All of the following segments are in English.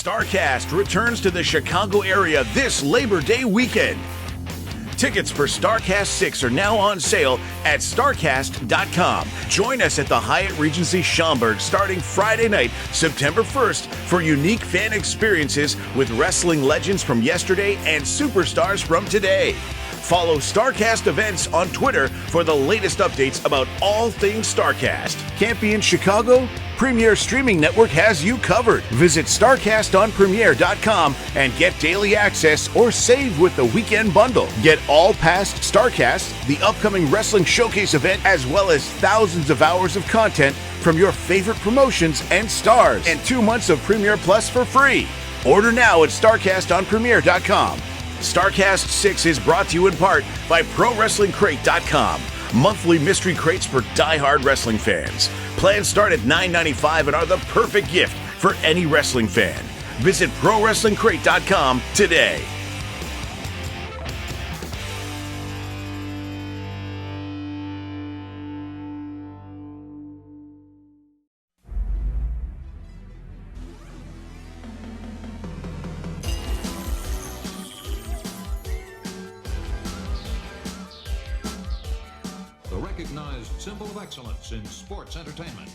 StarCast returns to the Chicago area this Labor Day weekend. Tickets for StarCast 6 are now on sale at StarCast.com. Join us at the Hyatt Regency Schaumburg starting Friday night, September 1st, for unique fan experiences with wrestling legends from yesterday and superstars from today. Follow StarCast events on Twitter for the latest updates about all things StarCast. Can't be in Chicago? Premiere Streaming Network has you covered. Visit StarCastOnPremiere.com and get daily access or save with the weekend bundle. Get all past StarCast, the upcoming Wrestling Showcase event, as well as thousands of hours of content from your favorite promotions and stars, and 2 months of Premiere Plus for free. Order now at StarCastOnPremiere.com. StarCast 6 is brought to you in part by ProWrestlingCrate.com. Monthly mystery crates for die-hard wrestling fans. Plans start at $9.95 and are the perfect gift for any wrestling fan. Visit ProWrestlingCrate.com today. The recognized symbol of excellence in sports entertainment.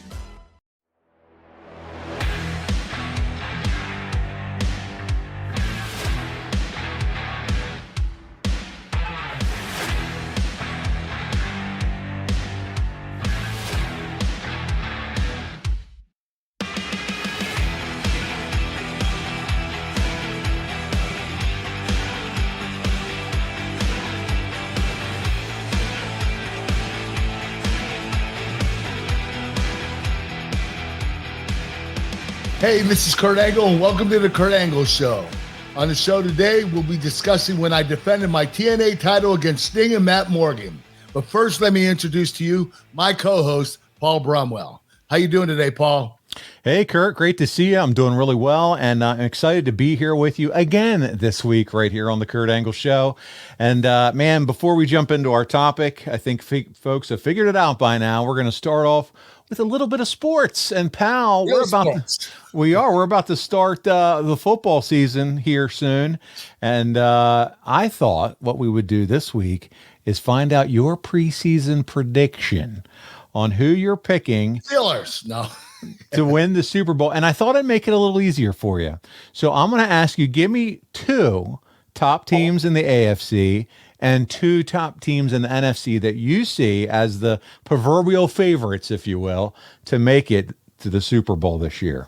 Hey, this is Kurt Angle, and welcome to the Kurt Angle Show. On the show today, we'll be discussing when I defended my TNA title against Sting and Matt Morgan. But first, let me introduce to you my co-host, Paul Bromwell. How you doing today, Paul? Hey, Kurt. Great to see you. I'm doing really well, and I'm excited to be here with you again this week right here on the Kurt Angle Show. And, man, before we jump into our topic, I think folks have figured it out by now. We're going to start off with a little bit of sports. And pal, we're about to start the football season here soon. And I thought what we would do this week is find out your preseason prediction on who you're picking Steelers. No. to win the Super Bowl. And I thought I'd make it a little easier for you. So I'm going to ask you, give me 2 top teams in the AFC and 2 top teams in the NFC that you see as the proverbial favorites, if you will, to make it to the Super Bowl this year.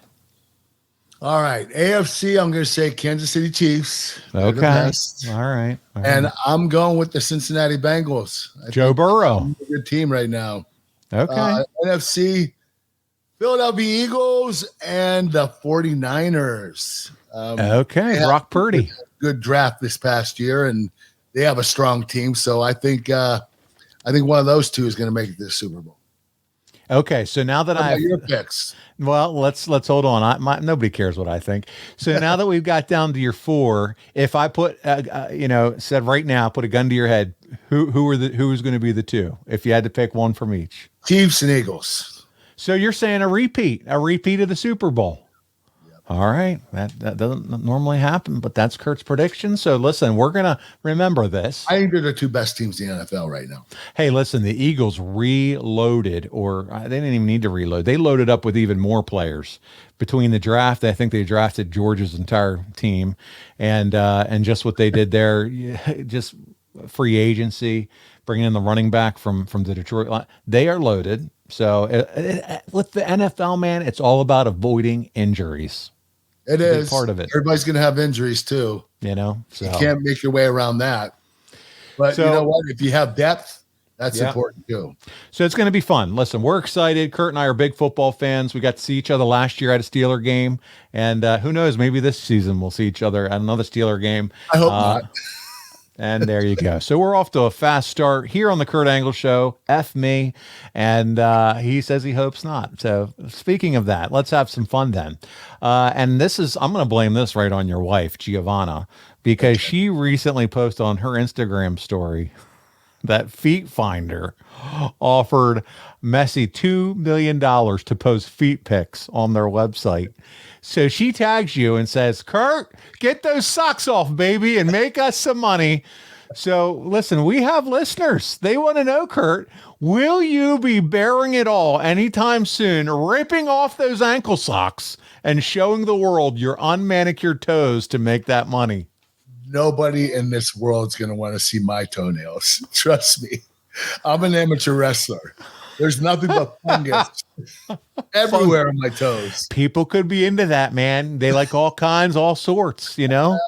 All right. AFC, I'm going to say Kansas City Chiefs. Okay. All right. And I'm going with the Cincinnati Bengals. Joe Burrow. A good team right now. Okay. NFC, Philadelphia Eagles and the 49ers. Okay. Brock Purdy. Good draft this past year, and they have a strong team. So I think one of those 2 is going to make it to the Super Bowl. Okay, so now that I have your picks, well, let's hold on. Nobody cares what I think. So now that we've got down to your 4, if I put said right now, put a gun to your head, who's going to be the 2 if you had to pick one from each? Chiefs and Eagles. So you're saying a repeat of the Super Bowl. All right. That doesn't normally happen, but that's Kurt's prediction. So listen, we're going to remember this. I think they're the 2 best teams in the NFL right now. Hey, listen, the Eagles reloaded, or they didn't even need to reload. They loaded up with even more players between the draft. I think they drafted Georgia's entire team and just what they did there, just free agency, bringing in the running back from the Detroit line. They are loaded. So with the NFL, man, it's all about avoiding injuries. It is a big part of it. Everybody's going to have injuries too. So you can't make your way around that. But you know what? If you have depth, that's important too. So it's going to be fun. Listen, we're excited. Kurt and I are big football fans. We got to see each other last year at a Steeler game. And who knows, maybe this season we'll see each other at another Steeler game. I hope not. And there you go. So we're off to a fast start here on the Kurt Angle Show. F me. And he says he hopes not. So speaking of that, let's have some fun then. And I'm going to blame this right on your wife, Giovanna, because she recently posted on her Instagram story that Feet Finder offered Messi $2 million to post feet pics on their website. So she tags you and says, Kurt, get those socks off, baby, and make us some money. So listen, we have listeners. They want to know, Kurt, will you be bearing it all anytime soon, ripping off those ankle socks and showing the world your unmanicured toes to make that money? Nobody in this world is going to want to see my toenails. Trust me. I'm an amateur wrestler. There's nothing but fungus everywhere on my toes. People could be into that, man. They like all kinds, all sorts, you know?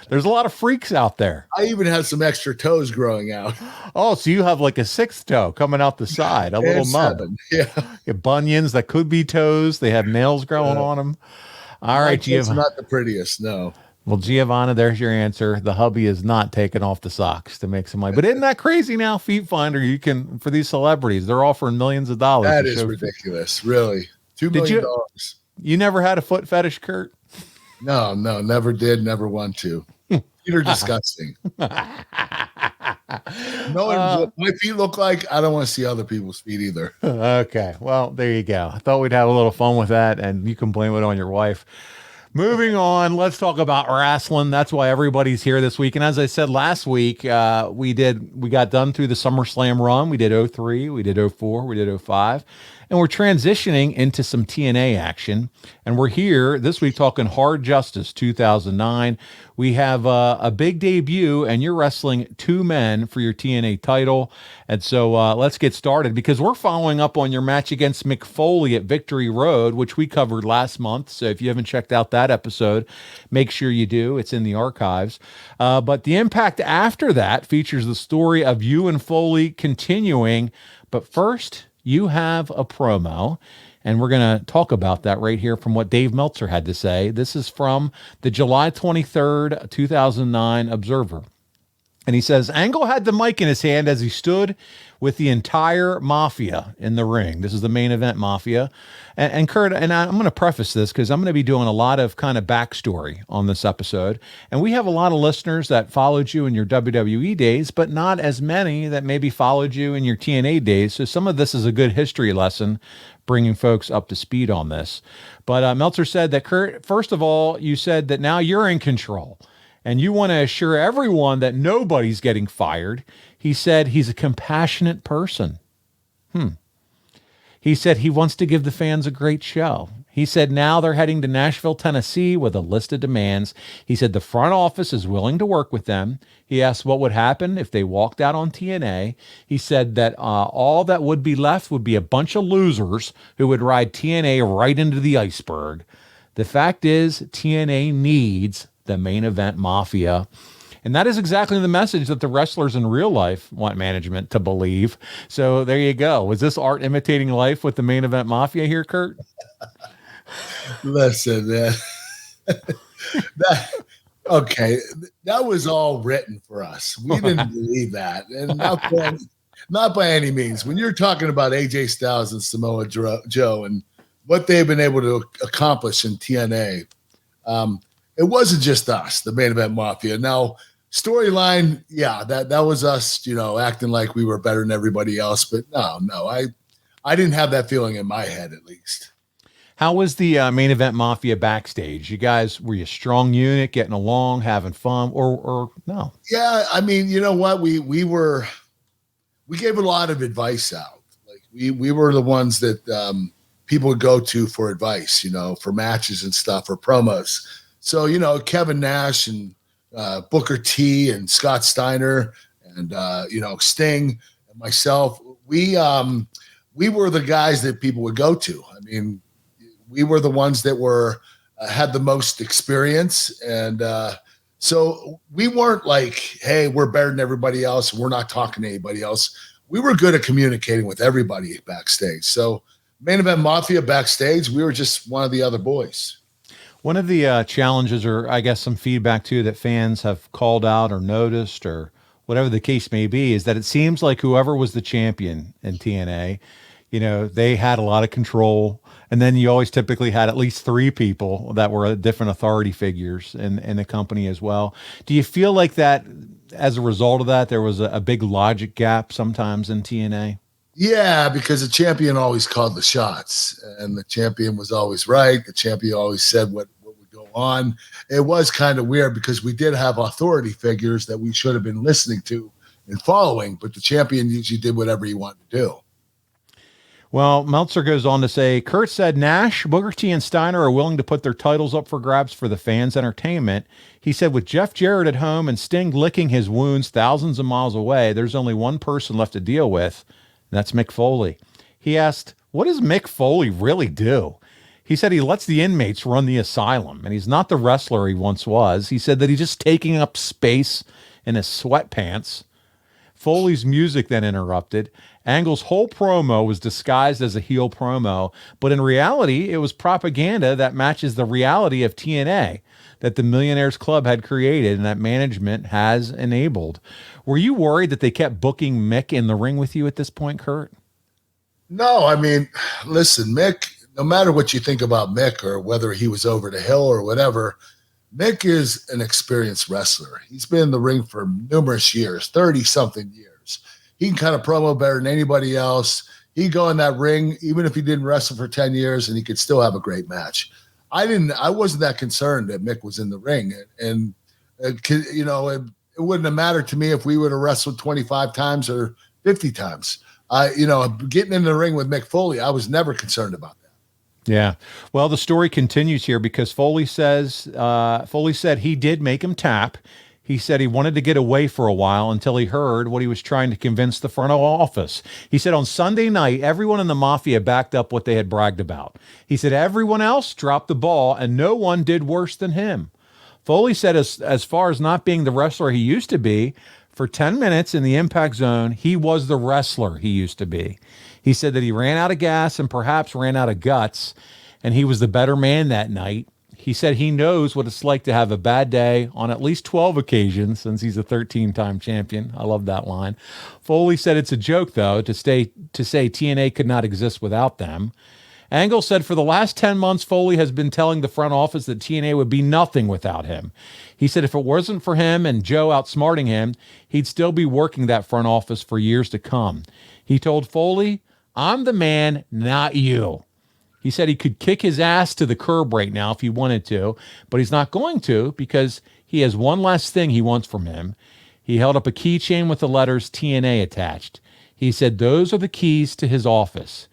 There's a lot of freaks out there. I even have some extra toes growing out. Oh, so you have like a sixth toe coming out the side, a little mud. Yeah. You have bunions that could be toes. They have nails growing on them. All right, It's Giovanna. not the prettiest, no. Well, Giovanna, there's your answer. The hubby is not taking off the socks to make some money. But isn't that crazy now? Feet Finder, you can, for these celebrities, they're offering millions of dollars. That is ridiculous, really. $2 million. You never had a foot fetish, Kurt? No, never did, never want to. Feet are disgusting. Knowing what my feet look like, I don't want to see other people's feet either. Okay, well, there you go. I thought we'd have a little fun with that, and you can blame it on your wife. Moving on, let's talk about wrestling. That's why everybody's here this week. And as I said last week, we got done through the SummerSlam run. We did 03, we did 04, we did 05. And we're transitioning into some TNA action. And we're here this week talking Hard Justice 2009. We have a big debut, and you're wrestling two men for your TNA title. And so let's get started, because we're following up on your match against Mick Foley at Victory Road, which we covered last month. So if you haven't checked out that episode, make sure you do. It's in the archives. But the Impact after that features the story of you and Foley continuing. But first, you have a promo, and we're going to talk about that right here from what Dave Meltzer had to say. This is from the July 23rd, 2009 Observer. And he says, Angle had the mic in his hand as he stood with the entire Mafia in the ring. This is the Main Event Mafia. And Kurt, and I'm going to preface this because I'm going to be doing a lot of kind of backstory on this episode. And we have a lot of listeners that followed you in your WWE days, but not as many that maybe followed you in your TNA days. So some of this is a good history lesson, bringing folks up to speed on this. But Meltzer said that, Kurt, first of all, you said that now you're in control, and you want to assure everyone that nobody's getting fired. He said he's a compassionate person. He said he wants to give the fans a great show. He said now they're heading to Nashville, Tennessee with a list of demands. He said the front office is willing to work with them. He asked what would happen if they walked out on TNA. He said that all that would be left would be a bunch of losers who would ride TNA right into the iceberg. The fact is, TNA needs the Main Event Mafia. And that is exactly the message that the wrestlers in real life want management to believe. So there you go. Was this art imitating life with the Main Event Mafia here, Kurt? Listen, man. That was all written for us. We didn't believe that. And not by any means. When you're talking about AJ Styles and Samoa Joe and what they've been able to accomplish in TNA, it wasn't just us, the Main Event Mafia. Now, storyline, yeah, that was us, acting like we were better than everybody else. But no, I didn't have that feeling in my head, at least. How was the Main Event Mafia backstage? You guys, were you a strong unit, getting along, having fun, or no? Yeah, I mean, you know what? We gave a lot of advice out. Like we were the ones that people would go to for advice, for matches and stuff or promos. So, Kevin Nash and Booker T and Scott Steiner and, Sting and myself, we were the guys that people would go to. I mean, we were the ones that had the most experience. And so we weren't like, hey, we're better than everybody else. We're not talking to anybody else. We were good at communicating with everybody backstage. So Main Event Mafia backstage, we were just one of the other boys. One of the challenges, or I guess some feedback too, that fans have called out or noticed or whatever the case may be, is that it seems like whoever was the champion in TNA, they had a lot of control And then you always typically had at least 3 people that were different authority figures in the company as well. Do you feel like that as a result of that, there was a big logic gap sometimes in TNA? Yeah, because the champion always called the shots, and the champion was always right. The champion always said what would go on. It was kind of weird because we did have authority figures that we should have been listening to and following, but the champion usually did whatever he wanted to do. Well, Meltzer goes on to say, Kurt said Nash, Booker T, and Steiner are willing to put their titles up for grabs for the fans' entertainment. He said, with Jeff Jarrett at home and Sting licking his wounds thousands of miles away, there's only one person left to deal with, and that's Mick Foley. He asked, what does Mick Foley really do? He said he lets the inmates run the asylum, and he's not the wrestler he once was. He said that he's just taking up space in his sweatpants. Foley's music then interrupted. Angle's whole promo was disguised as a heel promo, but in reality, it was propaganda that matches the reality of TNA that the Millionaires Club had created and that management has enabled. Were you worried that they kept booking Mick in the ring with you at this point, Kurt? No, I mean, listen, Mick, no matter what you think about Mick or whether he was over the hill or whatever, Mick is an experienced wrestler. He's been in the ring for numerous years, 30-something years. He can kind of promo better than anybody else. He'd go in that ring, even if he didn't wrestle for 10 years, and he could still have a great match. I wasn't that concerned that Mick was in the ring. And it wouldn't have mattered to me if we would have wrestled 25 times or 50 times. Getting in the ring with Mick Foley, I was never concerned about that. Yeah. Well, the story continues here because Foley said he did make him tap. He said he wanted to get away for a while until he heard what he was trying to convince the front office. He said on Sunday night, everyone in the Mafia backed up what they had bragged about. He said everyone else dropped the ball and no one did worse than him. Foley said as far as not being the wrestler he used to be, for 10 minutes in the Impact Zone, he was the wrestler he used to be. He said that he ran out of gas and perhaps ran out of guts, and he was the better man that night. He said he knows what it's like to have a bad day on at least 12 occasions since he's a 13-time champion. I love that line. Foley said it's a joke, though, to say TNA could not exist without them. Angle said for the last 10 months, Foley has been telling the front office that TNA would be nothing without him. He said if it wasn't for him and Joe outsmarting him, he'd still be working that front office for years to come. He told Foley, I'm the man, not you. He said he could kick his ass to the curb right now if he wanted to, but he's not going to because he has one last thing he wants from him. He held up a keychain with the letters TNA attached. He said those are the keys to his office.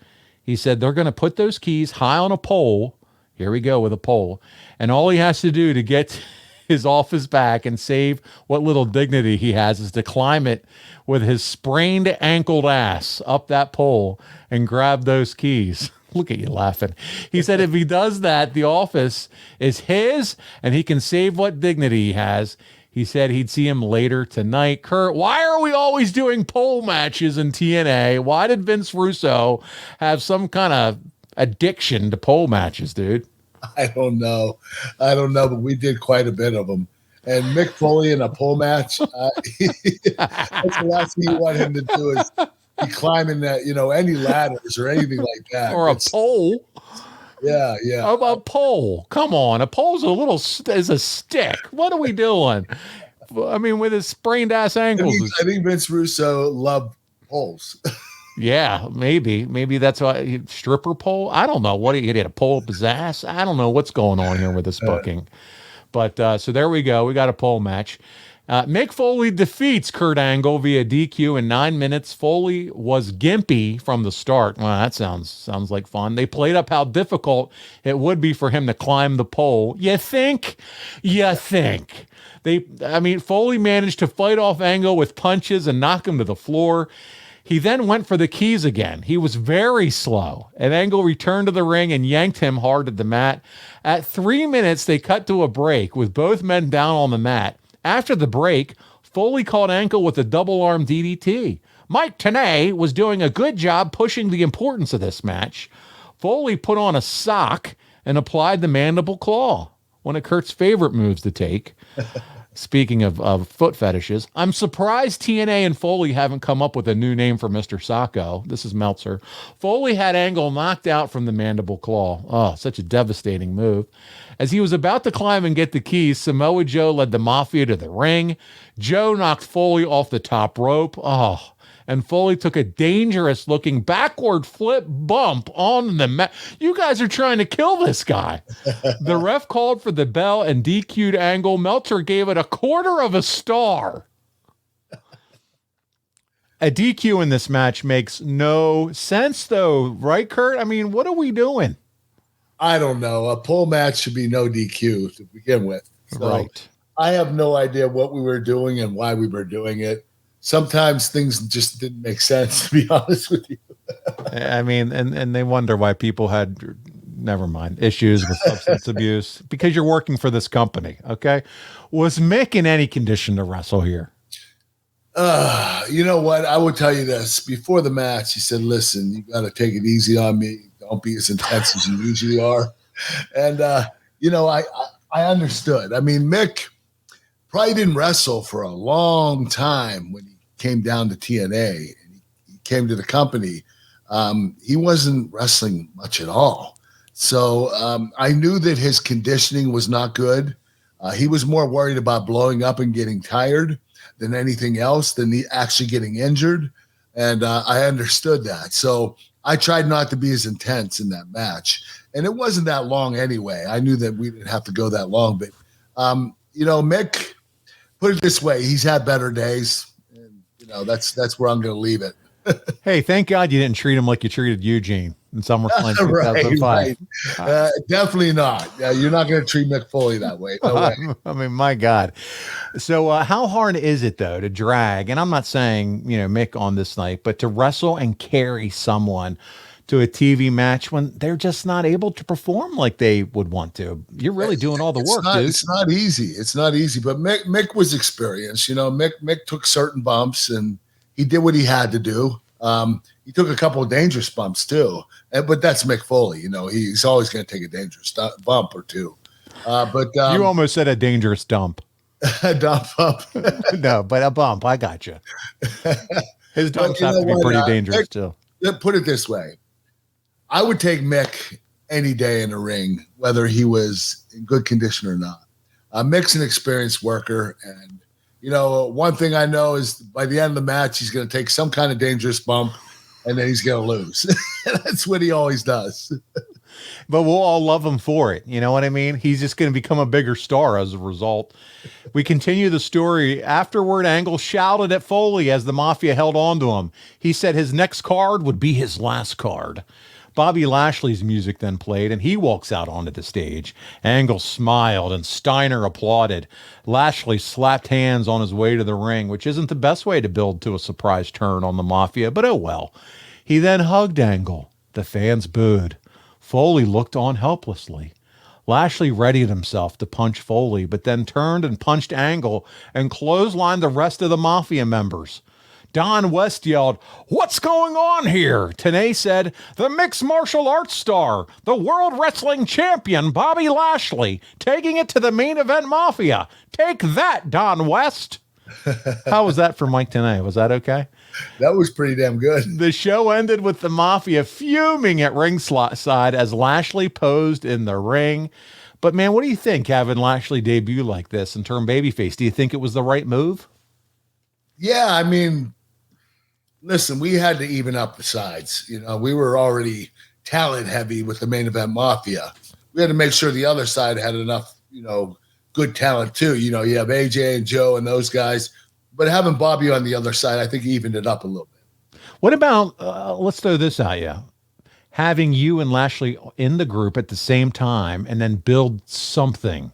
He said they're going to put those keys high on a pole. Here we go with a pole. And all he has to do to get his office back and save what little dignity he has is to climb it with his sprained ankled ass up that pole and grab those keys. Look at you laughing. He said if he does that, the office is his and he can save what dignity he has. He said he'd see him later tonight. Kurt, why are we always doing pole matches in TNA? Why did Vince Russo have some kind of addiction to pole matches, dude? I don't know, but we did quite a bit of them. And Mick Foley in a pole match, that's the last thing you want him to do is be climbing that, any ladders or anything like that. Or a pole. Yeah. How about a pole? Come on, a pole's is a stick. What are we doing? I mean, with his sprained ass ankles. I think Vince Russo loved poles. Yeah, maybe that's why stripper pole. I don't know what he had a pole up his ass. I don't know what's going on here with this booking. But so there we go. We got a pole match. Mick Foley defeats Kurt Angle via DQ in 9 minutes. Foley was gimpy from the start. Well, that sounds like fun. They played up how difficult it would be for him to climb the pole. You think? Foley managed to fight off Angle with punches and knock him to the floor. He then went for the keys again. He was very slow, and Angle returned to the ring and yanked him hard at the mat. At 3 minutes, they cut to a break with both men down on the mat. After the break, Foley caught Angle with a double-arm DDT. Mike Tenay was doing a good job pushing the importance of this match. Foley put on a sock and applied the mandible claw, one of Kurt's favorite moves to take. Speaking of foot fetishes, I'm surprised TNA and Foley haven't come up with a new name for Mr. Sacco. This is Meltzer. Foley had Angle knocked out from the mandible claw. Oh, such a devastating move. As he was about to climb and get the keys, Samoa Joe led the Mafia to the ring. Joe knocked Foley off the top rope. Oh, and Foley took a dangerous-looking backward flip bump on the mat. You guys are trying to kill this guy. The ref called for the bell and DQ'd Angle. Meltzer gave it a 1/4 star. A DQ in this match makes no sense, though, right, Kurt? I mean, what are we doing? I don't know. A pole match should be no DQ to begin with. So Right. I have no idea what we were doing and why we were doing it. Sometimes things just didn't make sense, to be honest with you. I mean, and they wonder why people had, never mind, issues with substance abuse because you're working for this company, okay? Was Mick in any condition to wrestle here? You know what? I will tell you this. Before the match, he said, listen, you got to take it easy on me. Don't be as intense as you usually are. And, I understood. I mean, Mick probably didn't wrestle for a long time when he came down to TNA and he came to the company. He wasn't wrestling much at all. So I knew that his conditioning was not good. He was more worried about blowing up and getting tired than anything else, than he actually getting injured. And I understood that. So I tried not to be as intense in that match. And it wasn't that long anyway. I knew that we didn't have to go that long. But, Mick, put it this way, he's had better days. And, that's where I'm going to leave it. Hey, thank God you didn't treat him like you treated Eugene in SummerSlam 2005. Right. Definitely not. You're not going to treat Mick Foley that way. No way. I mean, my God. So how hard is it, though, to drag, and I'm not saying, Mick on this night, but to wrestle and carry someone to a TV match when they're just not able to perform like they would want to? You're really doing all the work, dude. It's not easy. It's not easy. But Mick was experienced. Mick took certain bumps, and he did what he had to do. He took a couple of dangerous bumps too, but that's Mick Foley. He's always going to take a dangerous bump or two. But you almost said a dangerous dump. A dump bump. No, but a bump. I got you. His dumps have to be pretty dangerous too. Put it this way: I would take Mick any day in the ring, whether he was in good condition or not. Mick's an experienced worker, and one thing I know is by the end of the match, he's going to take some kind of dangerous bump, and then he's going to lose. That's what he always does. But we'll all love him for it. You know what I mean? He's just going to become a bigger star as a result. We continue the story. Afterward, Angle shouted at Foley as the Mafia held on to him. He said his next card would be his last card. Bobby Lashley's music then played, and he walks out onto the stage. Angle smiled, and Steiner applauded. Lashley slapped hands on his way to the ring, which isn't the best way to build to a surprise turn on the Mafia, but oh well. He then hugged Angle. The fans booed. Foley looked on helplessly. Lashley readied himself to punch Foley, but then turned and punched Angle and clotheslined the rest of the Mafia members. Don West yelled, "What's going on here?" Tenay said, "The mixed martial arts star, the World Wrestling Champion, Bobby Lashley, taking it to the Main Event Mafia. Take that, Don West." How was that for Mike Tenay? Was that okay? That was pretty damn good. The show ended with the Mafia fuming at ringside as Lashley posed in the ring. But man, what do you think having Lashley debut like this and turn babyface? Do you think it was the right move? Yeah, I mean, listen, we had to even up the sides. We were already talent heavy with the Main Event Mafia. We had to make sure the other side had enough, good talent too. You have AJ and Joe and those guys, but having Bobby on the other side, I think evened it up a little bit. What about, let's throw this at you, having you and Lashley in the group at the same time and then build something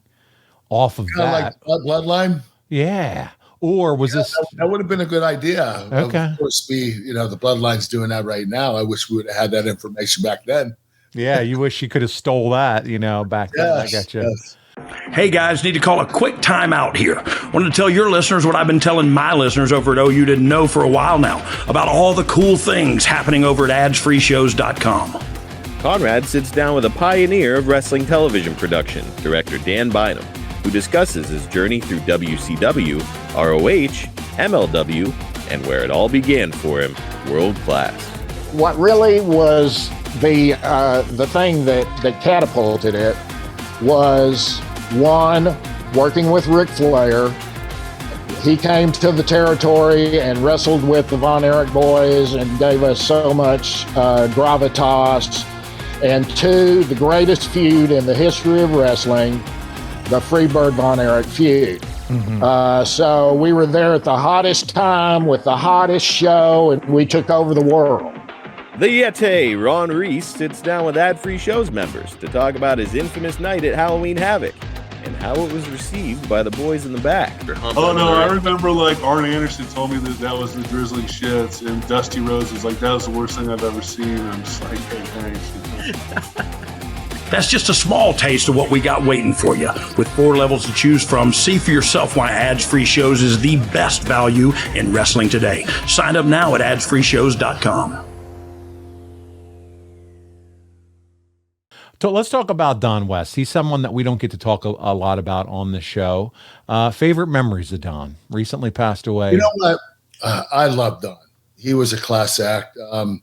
off of that? Like Bloodline? Yeah. Or was this? That would have been a good idea. Okay. Of course, the Bloodline's doing that right now. I wish we would have had that information back then. Yeah, you wish you could have stole that, back then. I got you. Yes. Hey guys, need to call a quick timeout here. Wanted to tell your listeners what I've been telling my listeners over at OU Didn't Know for a while now about all the cool things happening over at adsfreeshows.com. Conrad sits down with a pioneer of wrestling television production, director Dan Bynum. who discusses his journey through WCW, ROH, MLW, and where it all began for him, world class. What really was the thing that catapulted it was, one, working with Ric Flair. He came to the territory and wrestled with the Von Erich boys and gave us so much gravitas. And two, the greatest feud in the history of wrestling, the Freebird Von Erich feud. So we were there at the hottest time with the hottest show, and we took over the world. The Yeti, Ron Reese, sits down with Ad-Free Shows members to talk about his infamous night at Halloween Havoc and how it was received by the boys in the back. Oh no, I remember like Arn Anderson told me that was the drizzling shits, and Dusty Rhodes was like, that was the worst thing I've ever seen. And I'm just like, hey, thanks. That's just a small taste of what we got waiting for you. With 4 levels to choose from, see for yourself why Ads-Free Shows is the best value in wrestling today. Sign up now at adsfreeshows.com. So let's talk about Don West. He's someone that we don't get to talk a lot about on the show. Favorite memories of Don? Recently passed away. You know what? I love Don. He was a class act. I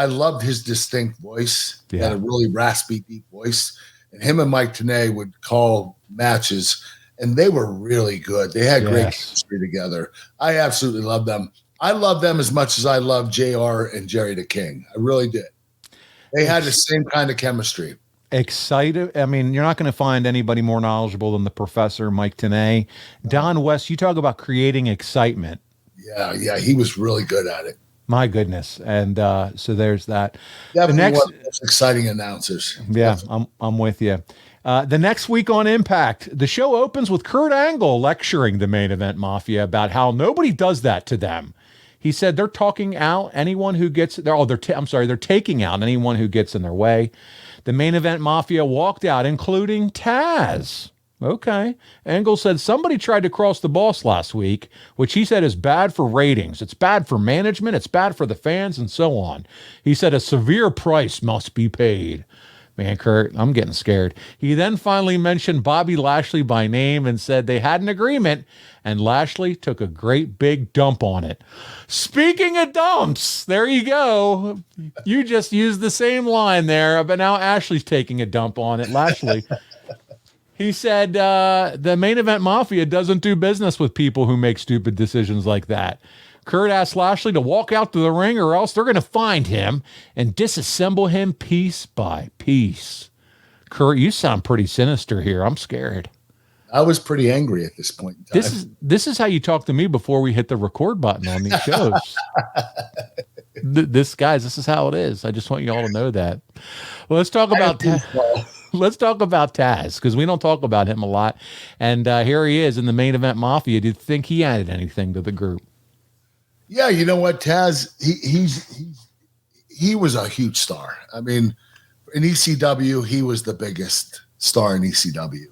loved his distinct voice. He had a really raspy, deep voice. And him and Mike Tenay would call matches, and they were really good. They had great chemistry together. I absolutely love them. I love them as much as I love JR and Jerry the King. I really did. They had the same kind of chemistry. Excited. I mean, you're not going to find anybody more knowledgeable than the professor, Mike Tenay. Don West, you talk about creating excitement. Yeah, he was really good at it. My goodness. And so there's that. Definitely one of the most exciting announcers. Yeah, I'm with you. The next week on Impact, the show opens with Kurt Angle lecturing the Main Event Mafia about how nobody does that to them. He said they're talking out anyone who gets they're taking out anyone who gets in their way. The Main Event Mafia walked out, including Taz. Okay. Angle said somebody tried to cross the boss last week, which he said is bad for ratings. It's bad for management. It's bad for the fans and so on. He said a severe price must be paid. Man, Kurt, I'm getting scared. He then finally mentioned Bobby Lashley by name and said they had an agreement, and Lashley took a great big dump on it. Speaking of dumps, there you go. You just used the same line there, but now Ashley's taking a dump on it. Lashley. He said the Main Event Mafia doesn't do business with people who make stupid decisions like that. Kurt asked Lashley to walk out to the ring or else they're going to find him and disassemble him piece by piece. Kurt, you sound pretty sinister here. I'm scared. I was pretty angry at this point in time. This is how you talk to me before we hit the record button on these shows. This is how it is. I just want you all to know that. Well, let's talk about Taz, because we don't talk about him a lot. And here he is in the Main Event Mafia. Do you think he added anything to the group? Yeah, you know what, Taz, he was a huge star. I mean, in ECW, he was the biggest star in ECW.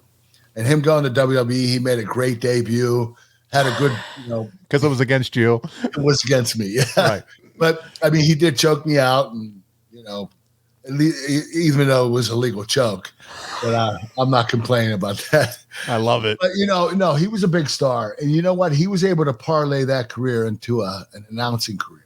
And him going to WWE, he made a great debut, had a good, because it was against you. It was against me, yeah. Right. But, I mean, he did choke me out, and, even though it was a legal choke. But I'm not complaining about that. I love it. But, no, he was a big star. And you know what? He was able to parlay that career into an announcing career.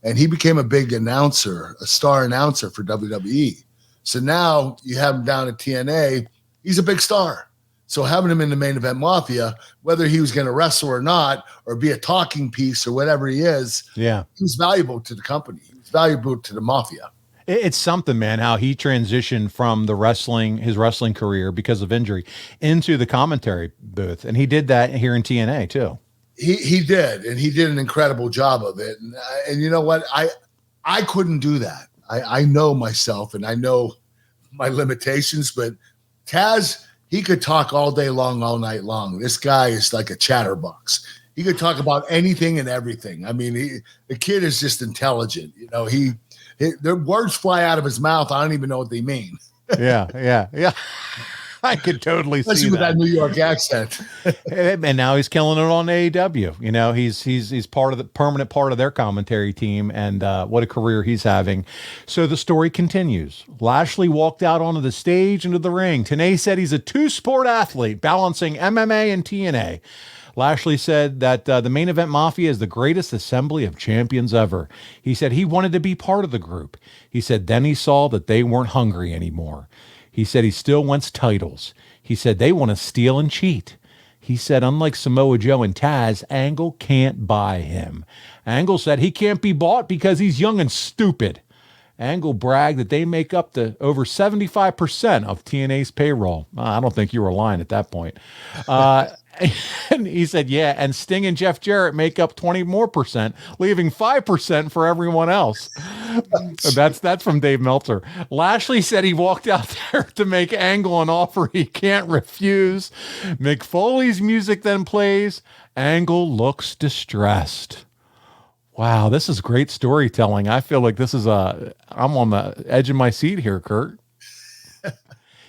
And he became a big announcer, a star announcer for WWE. So now you have him down at TNA. He's a big star. So having him in the Main Event Mafia, whether he was going to wrestle or not, or be a talking piece or whatever he is, he was valuable to the company. He was valuable to the Mafia. It's something, man, how he transitioned from his wrestling career because of injury into the commentary booth. And he did that here in TNA too. He did. And he did an incredible job of it. And you know what? I couldn't do that. I know myself and I know my limitations, but Taz, he could talk all day long, all night long. This guy is like a chatterbox. He could talk about anything and everything. I mean, the kid is just intelligent. The words fly out of his mouth. I don't even know what they mean. Yeah. I could totally Especially see with that. that New York accent. And now he's killing it on AEW. You know, he's part of the permanent part of their commentary team, and what a career he's having. So the story continues. Lashley walked out onto the stage into the ring. Tenay said he's a two-sport athlete balancing MMA and TNA. Lashley said that the Main Event Mafia is the greatest assembly of champions ever. He said he wanted to be part of the group. He said then he saw that they weren't hungry anymore. He said he still wants titles. He said they want to steal and cheat. He said unlike Samoa Joe and Taz, Angle can't buy him. Angle said he can't be bought because he's young and stupid. Angle bragged that they make up to over 75% of TNA's payroll. I don't think you were lying at that point. And he said, yeah, and Sting and Jeff Jarrett make up 20 more percent, leaving 5% for everyone else. That's from Dave Meltzer. Lashley said he walked out there to make Angle an offer he can't refuse. Mick Foley's music then plays. Angle looks distressed. Wow, this is great storytelling. I feel like I'm on the edge of my seat here, Kurt.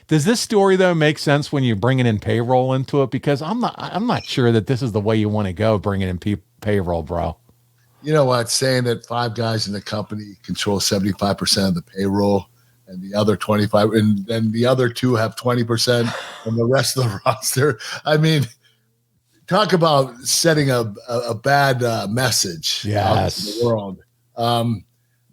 Does this story though make sense when you're bringing in payroll into it? Because I'm not sure that this is the way you want to go, bringing in payroll, bro. You know what? Saying that 5 guys in the company control 75% of the payroll, and the other 25, and then the other 2 have 20%, and the rest of the roster. I mean, talk about setting a bad message out in the world.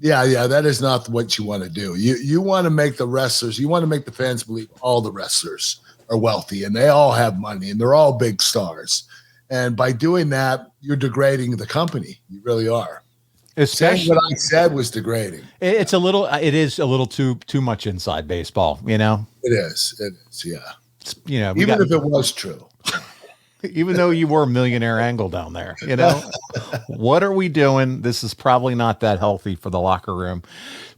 Yeah, that is not what you want to do. You want to make the wrestlers, you want to make the fans believe all the wrestlers are wealthy and they all have money and they're all big stars. And by doing that, you're degrading the company. You really are. Especially saying what I said was degrading. It is a little too much inside baseball, you know? It is, yeah. You know, even if it was true. Even though you were a millionaire Angle down there, you know, what are we doing? This is probably not that healthy for the locker room.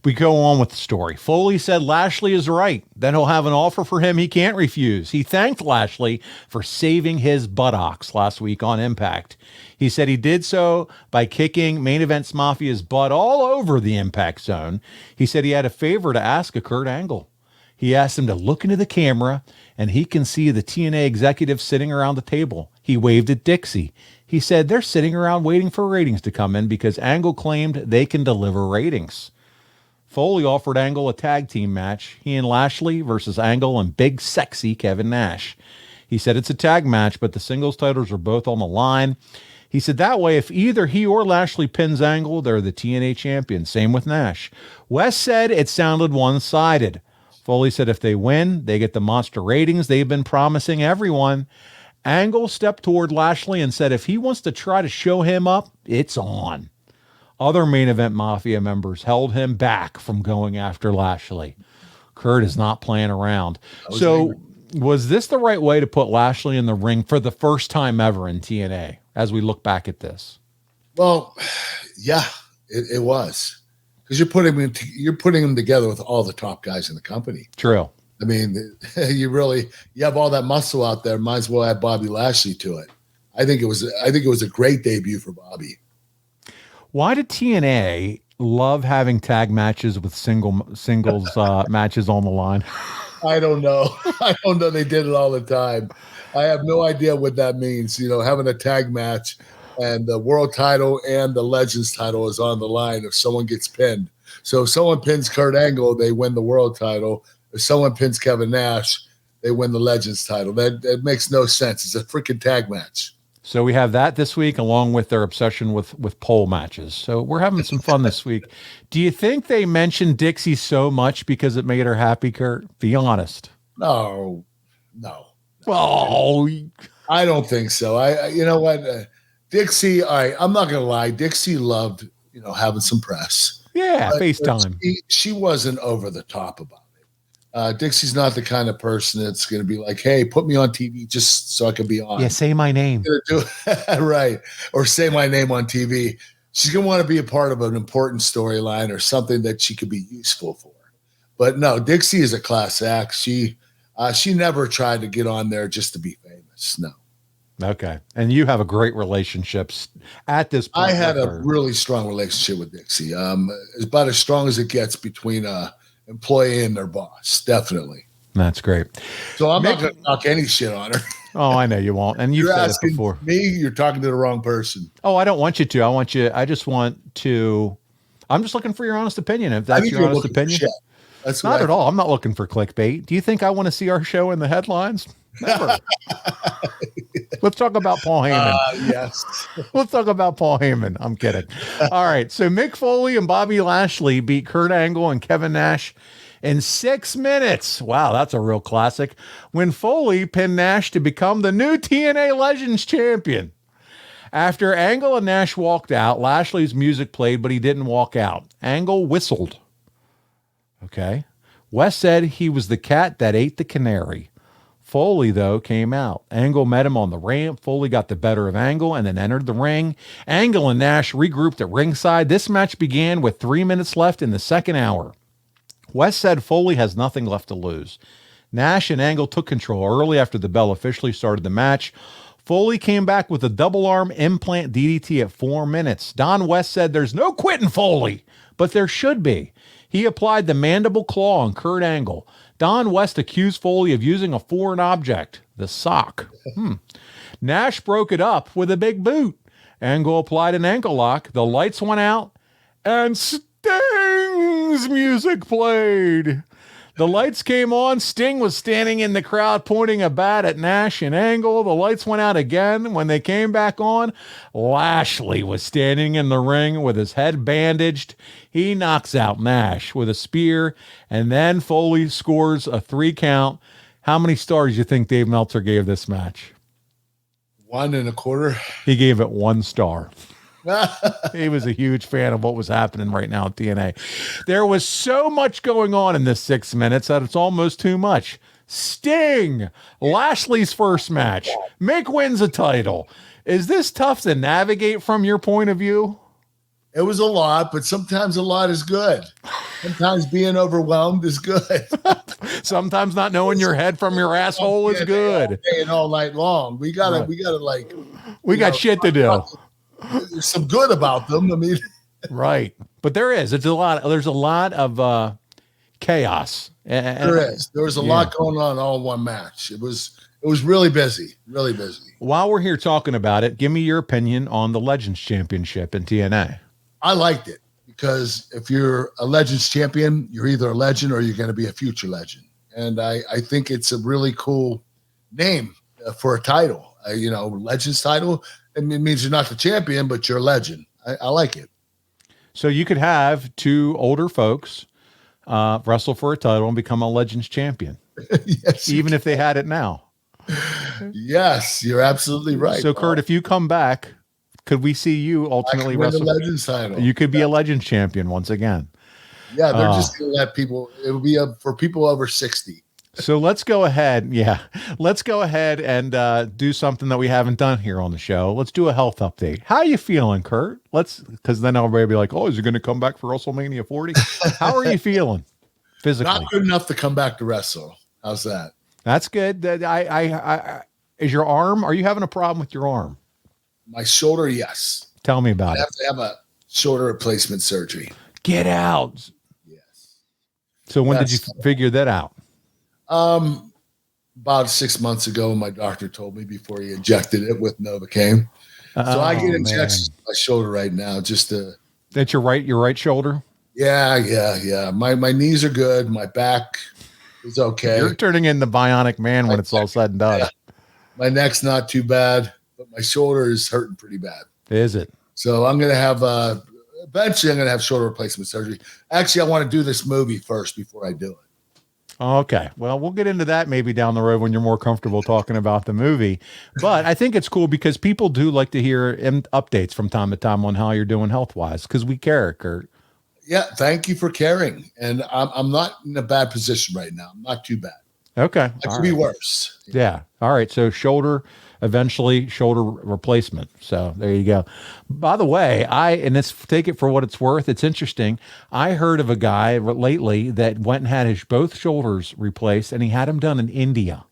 We go on with the story. Foley said Lashley is right. Then he'll have an offer for him he can't refuse. He thanked Lashley for saving his buttocks last week on Impact. He said he did so by kicking Main Event Mafia's butt all over the Impact Zone. He said he had a favor to ask of Kurt Angle. He asked him to look into the camera, and he can see the TNA executives sitting around the table. He waved at Dixie. He said they're sitting around waiting for ratings to come in because Angle claimed they can deliver ratings. Foley offered Angle a tag team match, he and Lashley versus Angle and big sexy Kevin Nash. He said it's a tag match, but the singles titles are both on the line. He said that way, if either he or Lashley pins Angle, they're the TNA champion. Same with Nash. Wes said it sounded one-sided. Foley said if they win, they get the monster ratings they've been promising everyone. Angle stepped toward Lashley and said if he wants to try to show him up, it's on. Other Main Event Mafia members held him back from going after Lashley. Kurt is not playing around. Was this the right way to put Lashley in the ring for the first time ever in TNA as we look back at this? Well, yeah, it was. Because you're putting him together with all the top guys in the company. True. I mean, you have all that muscle out there. Might as well add Bobby Lashley to it. I think it was a great debut for Bobby. Why did TNA love having tag matches with singles matches on the line? I don't know. They did it all the time. I have no idea what that means. You know, having a tag match. And the world title and the Legends title is on the line if someone gets pinned. So if someone pins Kurt Angle, they win the world title. If someone pins Kevin Nash, they win the Legends title. That makes no sense. It's a freaking tag match. So we have that this week, along with their obsession with pole matches. So we're having some fun this week. Do you think they mentioned Dixie so much because it made her happy, Kurt? Be honest. No. Oh, I don't think so. You know what? Dixie, all right, I'm not going to lie. Dixie loved, having some press. Yeah, FaceTime. She wasn't over the top about it. Dixie's not the kind of person that's going to be like, hey, put me on TV just so I can be on. Yeah, say my name. Right. Or say my name on TV. She's going to want to be a part of an important storyline or something that she could be useful for. But no, Dixie is a class act. She never tried to get on there just to be famous. No. Okay. And you have a great relationship at this point. I had a really strong relationship with Dixie. It's about as strong as it gets between an employee and their boss. Definitely. That's great. So I'm not going to talk any shit on her. Oh, I know you won't. And you've You're said it asking before. me, you're talking to the wrong person. Oh, I don't want you to. I just want to. I'm just looking for your honest opinion. If that's your honest opinion. That's not at all. I'm not looking for clickbait. Do you think I want to see our show in the headlines? Never. Let's talk about Paul Heyman. Yes. Let's talk about Paul Heyman. I'm kidding. All right. So Mick Foley and Bobby Lashley beat Kurt Angle and Kevin Nash in 6 minutes. Wow, that's a real classic. When Foley pinned Nash to become the new TNA Legends champion. After Angle and Nash walked out, Lashley's music played, but he didn't walk out. Angle whistled. Okay. West said he was the cat that ate the canary. Foley, though, came out. Angle met him on the ramp. Foley got the better of Angle and then entered the ring. Angle and Nash regrouped at ringside. This match began with 3 minutes left in the second hour. West said Foley has nothing left to lose. Nash and Angle took control early after the bell officially started the match. Foley came back with a double arm implant DDT at 4 minutes. Don West said there's no quitting Foley, but there should be. He applied the mandible claw on Kurt Angle. Don West accused Foley of using a foreign object, the sock. Nash broke it up with a big boot. Angle applied an ankle lock. The lights went out, and Sting's music played. The lights came on. Sting was standing in the crowd pointing a bat at Nash and Angle. The lights went out again. When they came back on, Lashley was standing in the ring with his head bandaged. He knocks out Nash with a spear, and then Foley scores a 3 count. How many stars do you think Dave Meltzer gave this match? 1.25. He gave it 1 star. He was a huge fan of what was happening right now at TNA. There was so much going on in this 6 minutes that it's almost too much. Sting, Lashley's first match. Mick wins a title. Is this tough to navigate from your point of view? It was a lot, but sometimes a lot is good. Sometimes being overwhelmed is good. Sometimes not knowing your head from your asshole is good. All night long. We got shit to do. There's some good about them. I mean, right. But there's a lot of chaos. There was a lot going on all in one match. It was really busy, really busy. While we're here talking about it, give me your opinion on the Legends Championship in TNA. I liked it because if you're a Legends champion, you're either a legend or you're going to be a future legend. And I think it's a really cool name for a title, Legends title. It means you're not the champion, but you're a legend. I like it. So you could have 2 older folks wrestle for a title and become a Legends champion. Yes, even if they had it now. Yes, you're absolutely right. So, Kurt, if you come back, could we see you ultimately wrestle the Legends title? You could be a Legends champion once again. Yeah, they're just going to let people. It will be for people over 60. So let's go ahead. Yeah, let's go ahead and do something that we haven't done here on the show. Let's do a health update. How are you feeling, Kurt? Because then everybody will be like, "Oh, is he going to come back for WrestleMania 40?" How are you feeling physically? Not good enough to come back to wrestle. How's that? That's good. That is your arm? Are you having a problem with your arm? My shoulder, yes. Tell me about it. I have to have a shoulder replacement surgery. Get out. Yes. So when did you figure that out? About 6 months ago, my doctor told me before he injected it with Novocaine. So I get injections in my shoulder right now just to. That's your right shoulder? Yeah. My knees are good. My back is okay. You're turning into Bionic Man when it's all said and done. Yeah. My neck's not too bad, but my shoulder is hurting pretty bad. Is it? So I'm going to have eventually I'm going to have shoulder replacement surgery. Actually, I want to do this movie first before I do it. Okay. Well, we'll get into that maybe down the road when you're more comfortable talking about the movie. But I think it's cool because people do like to hear updates from time to time on how you're doing health-wise because we care, Kurt. Yeah. Thank you for caring. And I'm not in a bad position right now. I'm not too bad. Okay. It could be worse. Yeah. All right. So eventually shoulder replacement. So there you go. By the way, take it for what it's worth. It's interesting. I heard of a guy lately that went and had both shoulders replaced and he had them done in India.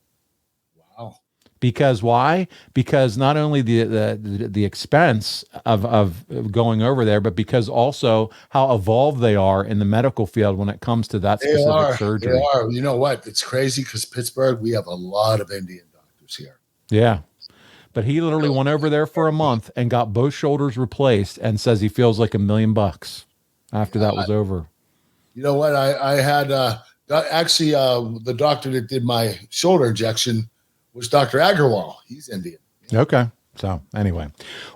Wow. Because why? Because not only the expense of going over there, but because also how evolved they are in the medical field when it comes to that specific surgery. They are. You know what? It's crazy because Pittsburgh, we have a lot of Indian doctors here. Yeah. But he literally went over there for a month and got both shoulders replaced and says he feels like $1 million after that was over. You know what? I had the doctor that did my shoulder injection was Dr. Agarwal. He's Indian. Okay. So anyway,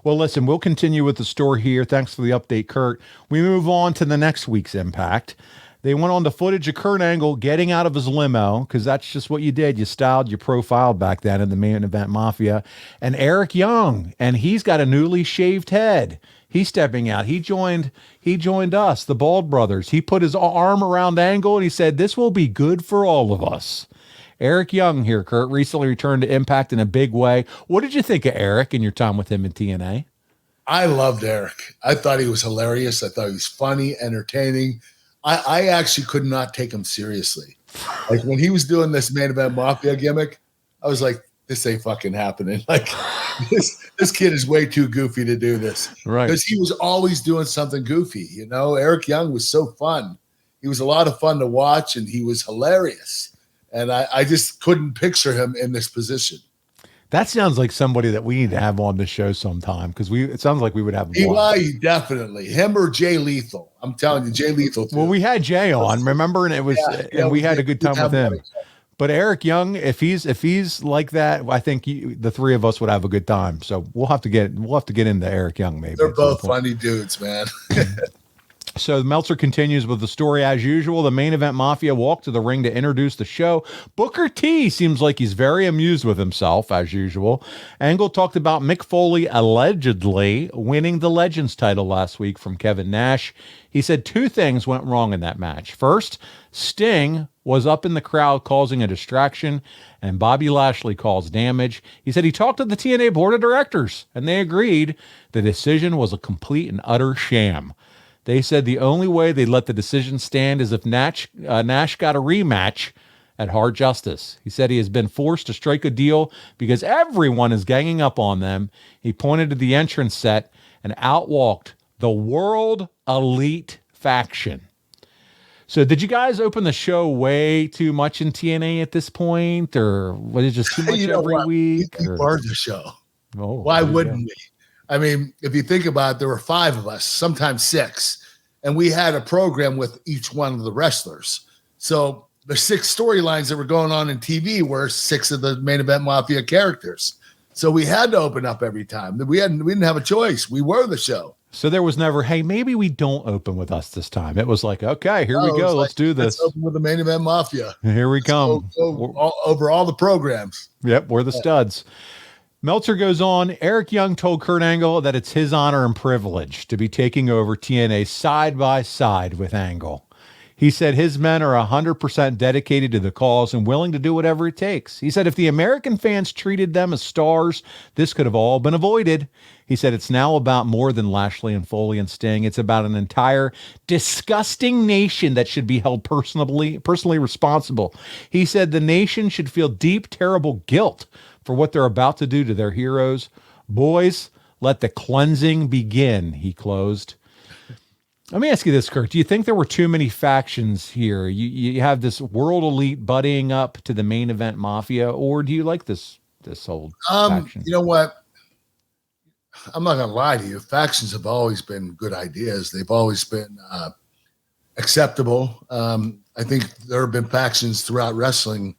well, listen, we'll continue with the story here. Thanks for the update, Kurt. We move on to the next week's Impact. They went on to footage of Kurt Angle getting out of his limo, because that's just what you did. You styled, you profiled back then in the Main Event Mafia. And Eric Young, and he's got a newly shaved head. He's stepping out. He joined us, the Bald Brothers. He put his arm around Angle and he said, "This will be good for all of us." Eric Young here, Kurt, recently returned to Impact in a big way. What did you think of Eric in your time with him in TNA? I loved Eric. I thought he was hilarious. I thought he was funny, entertaining. I actually could not take him seriously. Like when he was doing this Main Event Mafia gimmick, I was like, this ain't fucking happening. Like this kid is way too goofy to do this. Right. Because he was always doing something goofy. You know, Eric Young was so fun. He was a lot of fun to watch and he was hilarious. And I just couldn't picture him in this position. That sounds like somebody that we need to have on the show sometime, because it sounds like we would have Eli, definitely. Him or Jay Lethal. I'm telling you, Jay Lethal. Too. Well, we had Jay on, remember, and it was and we had a good time with him. But Eric Young, if he's like that, I think the three of us would have a good time. So we'll have to get into Eric Young maybe. They're both funny dudes, man. So Meltzer continues with the story as usual. The Main Event Mafia walked to the ring to introduce the show. Booker T seems like he's very amused with himself as usual. Angle talked about Mick Foley allegedly winning the Legends title last week from Kevin Nash. He said two things went wrong in that match. First, Sting was up in the crowd causing a distraction, and Bobby Lashley caused damage. He said he talked to the TNA board of directors, and they agreed the decision was a complete and utter sham. They said the only way they'd let the decision stand is if Nash got a rematch at Hard Justice. He said he has been forced to strike a deal because everyone is ganging up on them. He pointed to the entrance set and outwalked the World Elite faction. So did you guys open the show way too much in TNA at this point, or was it just too much every week? We burned the show. Oh, why wouldn't we? I mean, if you think about it, there were 5 of us, sometimes 6, and we had a program with each one of the wrestlers. So the 6 storylines that were going on in TV were 6 of the Main Event Mafia characters. So we had to open up every time. We didn't have a choice. We were the show. So there was never, hey, maybe we don't open with us this time. It was like, okay, here we go. Let's do this. Let's open with the Main Event Mafia. Here we come. Over all the programs. Yep, we're the studs. Meltzer goes on. Eric Young told Kurt Angle that it's his honor and privilege to be taking over TNA side by side with Angle. He said his men are 100% dedicated to the cause and willing to do whatever it takes. He said if the American fans treated them as stars, this could have all been avoided. He said it's now about more than Lashley and Foley and Sting. It's about an entire disgusting nation that should be held personally responsible. He said the nation should feel deep, terrible guilt for what they're about to do to their heroes. Boys, let the cleansing begin, he closed. Let me ask you this, Kurt. Do you think there were too many factions here? You have this World Elite buddying up to the Main Event Mafia, or do you like this whole faction? You know what? I'm not going to lie to you. Factions have always been good ideas. They've always been acceptable. I think there have been factions throughout wrestling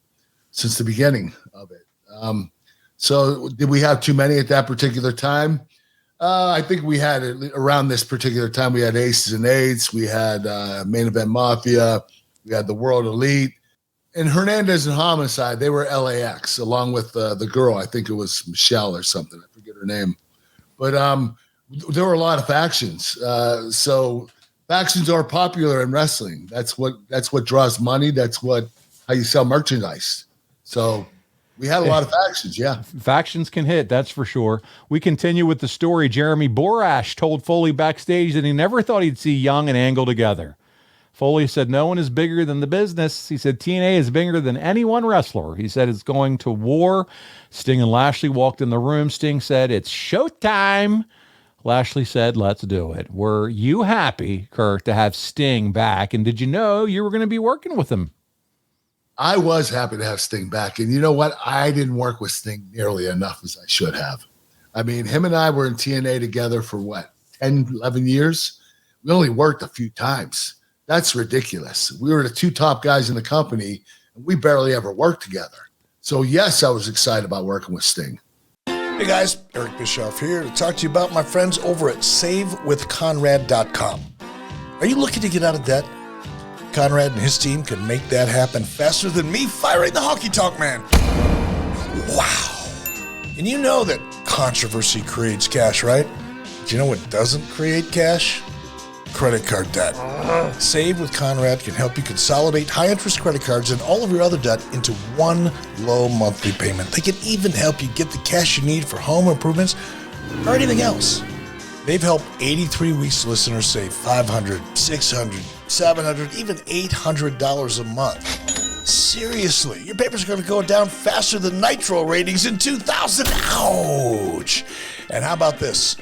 since the beginning of it. So did we have too many at that particular time? I think we had around this particular time, we had Aces and Eights. We had Main Event Mafia. We had the World Elite. And Hernandez and Homicide, they were LAX along with the girl. I think it was Michelle or something. I forget her name. But there were a lot of factions. So factions are popular in wrestling. That's what draws money. That's how you sell merchandise. So we had a lot of factions, yeah. Factions can hit, that's for sure. We continue with the story. Jeremy Borash told Foley backstage that he never thought he'd see Young and Angle together. Foley said, no one is bigger than the business. He said, TNA is bigger than any one wrestler. He said, it's going to war. Sting and Lashley walked in the room. Sting said, it's showtime. Lashley said, let's do it. Were you happy, Kurt, to have Sting back? And did you know you were going to be working with him? I was happy to have Sting back. And you know what? I didn't work with Sting nearly enough as I should have. I mean, him and I were in TNA together for 10, 11 years? We only worked a few times. That's ridiculous. We were the two top guys in the company, and we barely ever worked together. So, yes, I was excited about working with Sting. Hey guys, Eric Bischoff here to talk to you about my friends over at SaveWithConrad.com. Are you looking to get out of debt? Conrad and his team can make that happen faster than me firing the honky tonk man. Wow. And you know that controversy creates cash, right? But you know what doesn't create cash? Credit card debt. Save with Conrad can help you consolidate high-interest credit cards and all of your other debt into one low monthly payment. They can even help you get the cash you need for home improvements or anything else. They've helped 83 Weeks listeners save $500, $600, $700, even $800 a month. Seriously, your papers are going to go down faster than Nitro ratings in 2000. Ouch! And how about this?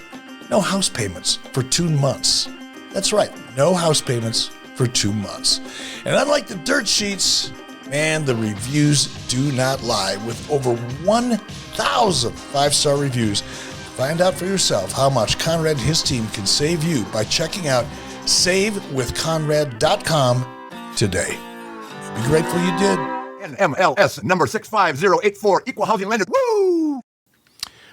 No house payments for 2 months. That's right, no house payments for 2 months. And unlike the dirt sheets, man, the reviews do not lie. With over 1,000 5-star reviews, find out for yourself how much Conrad and his team can save you by checking out SaveWithConrad.com today. You'll be grateful you did. NMLS number 65084, equal housing lender. Woo!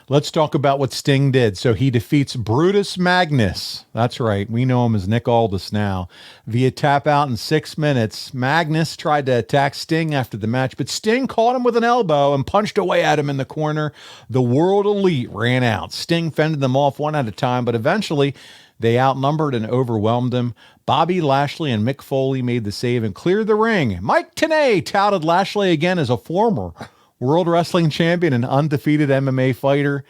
Let's talk about what Sting did. So he defeats Brutus Magnus. That's right. We know him as Nick Aldous now. Via tap out in 6 minutes. Magnus tried to attack Sting after the match, but Sting caught him with an elbow and punched away at him in the corner. The World Elite ran out. Sting fended them off one at a time, but eventually they outnumbered and overwhelmed him. Bobby Lashley and Mick Foley made the save and cleared the ring. Mike Tenay touted Lashley again as a former World Wrestling Champion and undefeated MMA fighter.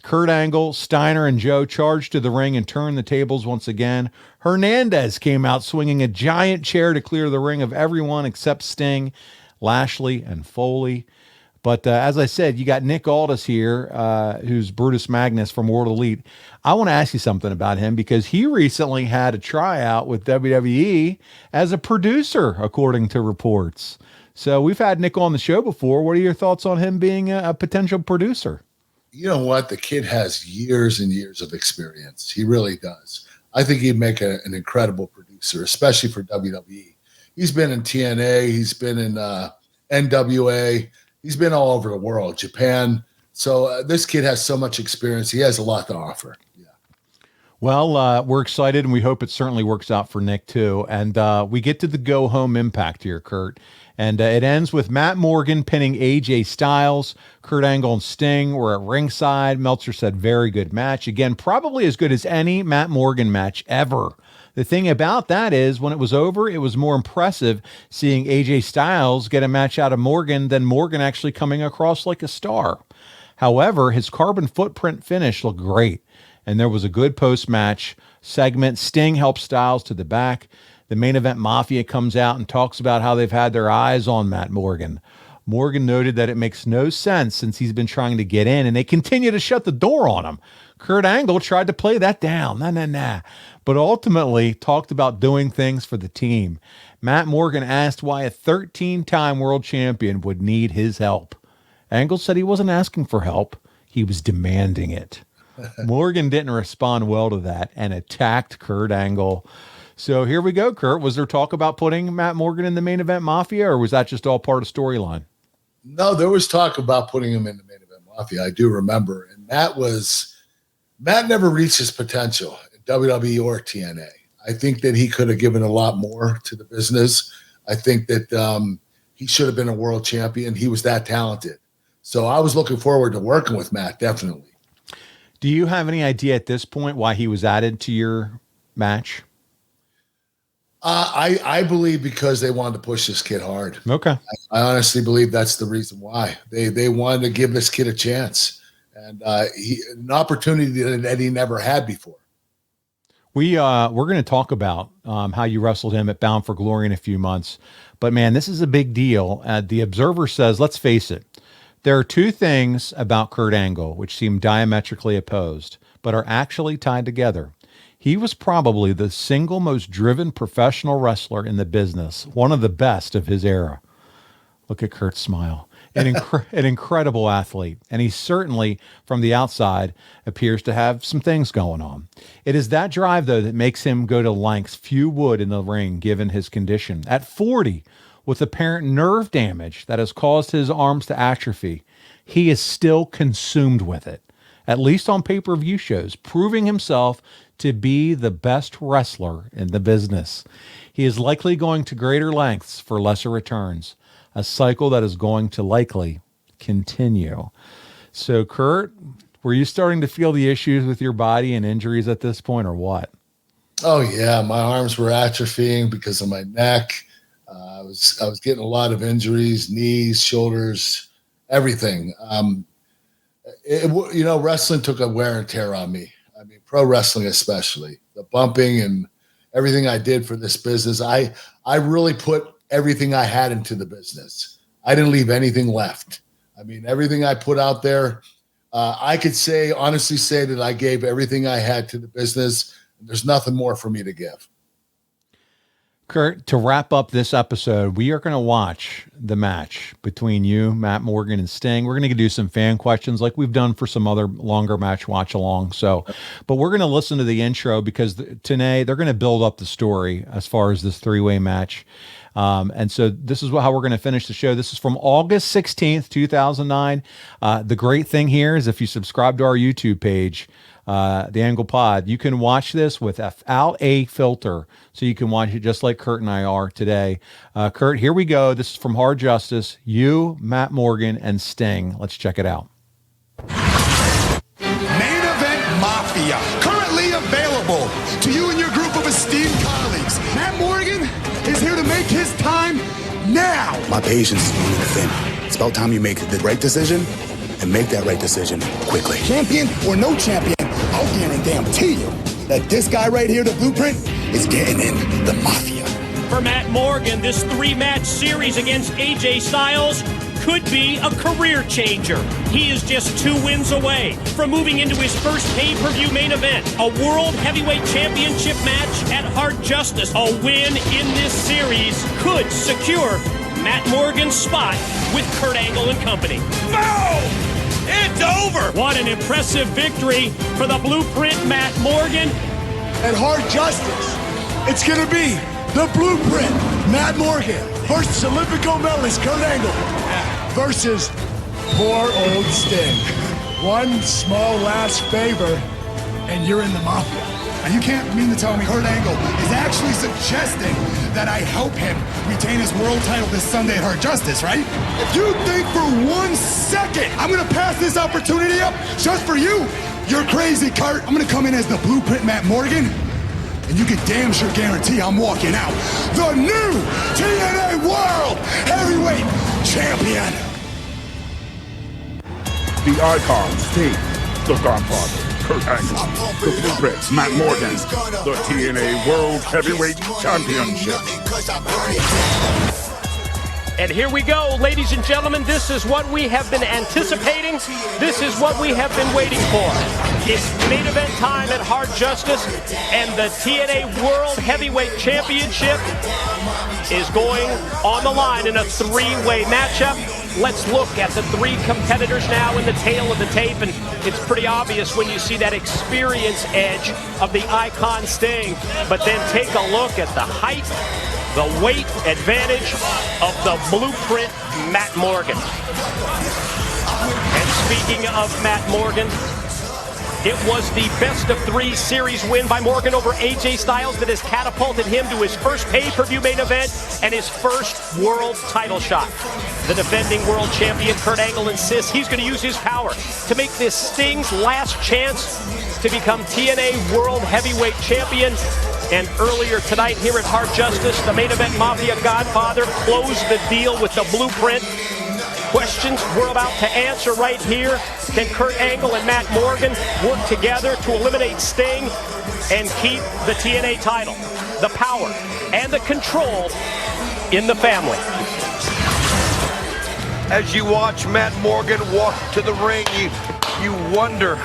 Kurt Angle, Steiner, and Joe charged to the ring and turned the tables once again. Hernandez came out swinging a giant chair to clear the ring of everyone except Sting, Lashley, and Foley. But as I said, you got Nick Aldous here, who's Brutus Magnus from World Elite. I want to ask you something about him because he recently had a tryout with WWE as a producer, according to reports. So we've had Nick on the show before. What are your thoughts on him being a potential producer? You know what? The kid has years and years of experience. He really does. I think he'd make an incredible producer, especially for WWE. He's been in TNA. He's been in NWA. He's been all over the world, Japan. So this kid has so much experience. He has a lot to offer. Yeah. Well, we're excited, and we hope it certainly works out for Nick, too. And we get to the go-home impact here, Kurt. And it ends with Matt Morgan pinning AJ Styles. Kurt Angle and Sting were at ringside. Meltzer said, very good match. Again, probably as good as any Matt Morgan match ever. The thing about that is when it was over, it was more impressive seeing AJ Styles get a match out of Morgan than Morgan actually coming across like a star. However, his carbon footprint finish looked great. And there was a good post-match segment. Sting helped Styles to the back. The Main Event Mafia comes out and talks about how they've had their eyes on Matt Morgan. Morgan noted that it makes no sense since he's been trying to get in, and they continue to shut the door on him. Kurt Angle tried to play that down, but ultimately talked about doing things for the team. Matt Morgan asked why a 13-time world champion would need his help. Angle said he wasn't asking for help. He was demanding it. Morgan didn't respond well to that and attacked Kurt Angle. So here we go, Kurt. Was there talk about putting Matt Morgan in the Main Event Mafia, or was that just all part of storyline? No, there was talk about putting him in the Main Event Mafia. I do remember. And Matt never reached his potential in WWE or TNA. I think that he could have given a lot more to the business. I think that he should have been a world champion. He was that talented. So I was looking forward to working with Matt, definitely. Do you have any idea at this point why he was added to your match? I believe because they wanted to push this kid hard. Okay. I honestly believe that's the reason why. They wanted to give this kid a chance and an opportunity that he never had before. We're going to talk about how you wrestled him at Bound for Glory in a few months. But, man, this is a big deal. The Observer says, let's face it, there are two things about Kurt Angle which seem diametrically opposed, but are actually tied together. He was probably the single most driven professional wrestler in the business, one of the best of his era. Look at Kurt's smile. An incredible athlete, and he certainly, from the outside, appears to have some things going on. It is that drive, though, that makes him go to lengths few would in the ring, given his condition. At 40, with apparent nerve damage that has caused his arms to atrophy, he is still consumed with it, at least on pay-per-view shows, proving himself to be the best wrestler in the business. He is likely going to greater lengths for lesser returns, a cycle that is going to likely continue. So, Kurt, were you starting to feel the issues with your body and injuries at this point, or what? Oh, yeah. My arms were atrophying because of my neck. I was getting a lot of injuries, knees, shoulders, everything. Wrestling took a wear and tear on me. I mean, pro wrestling especially. The bumping and everything I did for this business. I really put everything I had into the business. I didn't leave anything left. I mean, everything I put out there, I could honestly say that I gave everything I had to the business. There's nothing more for me to give. Kurt, to wrap up this episode, we are going to watch the match between you, Matt Morgan, and Sting. We're going to do some fan questions like we've done for some other longer match watch along. But we're going to listen to the intro because today they're going to build up the story as far as this three-way match. And so this is how we're going to finish the show. This is from August 16th, 2009. The great thing here is if you subscribe to our YouTube page, The Angle Pod, you can watch this without a filter. So you can watch it just like Kurt and I are today. Kurt, here we go. This is from Hard Justice. You, Matt Morgan, and Sting. Let's check it out. Main Event Mafia, currently available to you and your group of esteemed colleagues. Matt Morgan is here to make his time now. My patience is running thin. It's about time you make the right decision and make that right decision quickly. Champion or no champion, I'll guarantee you that this guy right here, the Blueprint, is getting in the Mafia. For Matt Morgan, this three-match series against AJ Styles could be a career changer. He is just 2 wins away from moving into his first pay-per-view main event, a World Heavyweight Championship match at Hard Justice. A win in this series could secure Matt Morgan's spot with Kurt Angle and company. Boom! It's over! What an impressive victory for the Blueprint Matt Morgan. At Hard Justice, it's gonna be the Blueprint Matt Morgan versus Olympico medalist Kurt Angle versus poor old Sting. One small last favor, and you're in the Mafia. And you can't mean to tell me Kurt Angle is actually suggesting that I help him retain his world title this Sunday at Hard Justice, right? If you think for 1 second I'm gonna pass this opportunity up just for you, you're crazy, Kurt. I'm gonna come in as the Blueprint Matt Morgan, and you can damn sure guarantee I'm walking out the new TNA World Heavyweight Champion. The Icons team, the Godfather, Kurt Angle, the Blueprints, Matt Morgan, the TNA World Heavyweight Championship. And here we go, ladies and gentlemen. This is what we have been anticipating. This is what we have been waiting for. It's main event time at Hard Justice, and the TNA World Heavyweight Championship is going on the line in a three-way matchup. Let's look at the 3 competitors now in the tail of the tape, and it's pretty obvious when you see that experience edge of the Icon Sting. But then take a look at the height, the weight advantage of the Blueprint Matt Morgan. And speaking of Matt Morgan, it was the best of 3 series win by Morgan over AJ Styles that has catapulted him to his first pay-per-view main event and his first world title shot. The defending world champion Kurt Angle insists he's going to use his power to make this Sting's last chance to become TNA World Heavyweight Champion. And earlier tonight here at Hard Justice, the Main Event Mafia Godfather closed the deal with the Blueprint. Questions we're about to answer right here. Can Kurt Angle and Matt Morgan work together to eliminate Sting? and keep the TNA title, the power, and the control in the family. As you watch Matt Morgan walk to the ring, you wonder,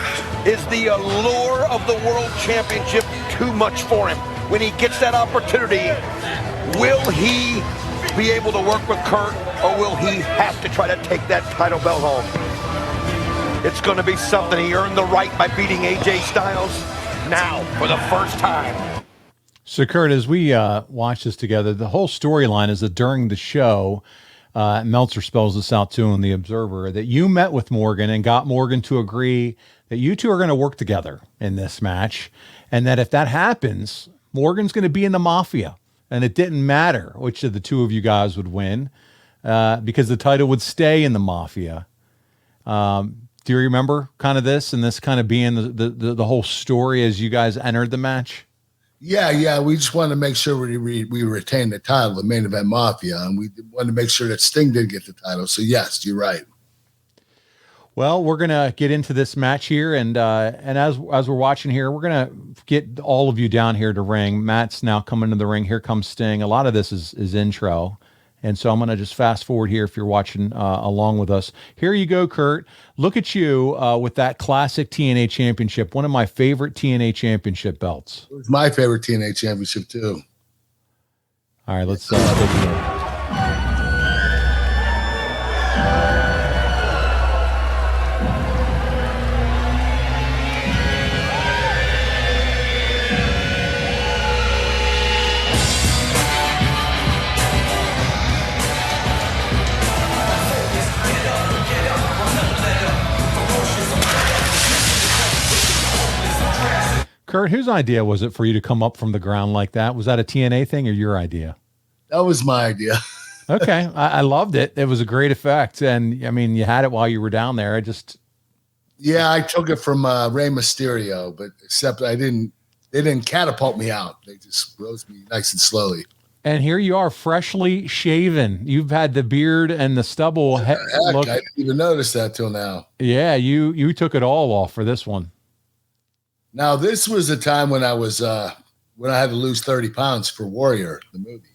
is the allure of the World Championship too much for him? When he gets that opportunity, will he be able to work with Kurt, or will he have to try to take that title belt home? It's going to be something. He earned the right by beating AJ Styles now for the first time. So, Kurt, as we watch this together, the whole storyline is that during the show, Meltzer spells this out too in The Observer, that you met with Morgan and got Morgan to agree that you two are going to work together in this match, and that if that happens, Morgan's going to be in the Mafia, and it didn't matter which of the two of you guys would win, because the title would stay in the Mafia. Do you remember kind of this and this kind of being the whole story as you guys entered the match? Yeah. We just wanted to make sure we retained the title, the Main Event Mafia, and we wanted to make sure that Sting did get the title. So yes, you're right. Well, we're gonna get into this match here, and as we're watching here, we're gonna get all of you down here to ring. Matt's now coming to the ring. Here comes Sting. A lot of this is intro, and so I'm gonna just fast forward here if you're watching along with us. Here you go, Kurt. Look at you with that classic TNA Championship, one of my favorite TNA Championship belts. It was my favorite TNA Championship too. All right, let's take a look. Kurt, whose idea was it for you to come up from the ground like that? Was that a TNA thing or your idea? That was my idea. Okay. I loved it. It was a great effect. And I mean, you had it while you were down there. Yeah, I took it from Rey Mysterio, but except they didn't catapult me out. They just rose me nice and slowly. And here you are, freshly shaven. You've had the beard and the stubble. I didn't even notice that till now. Yeah, you took it all off for this one. Now, this was a time when I was when I had to lose 30 pounds for Warrior, the movie.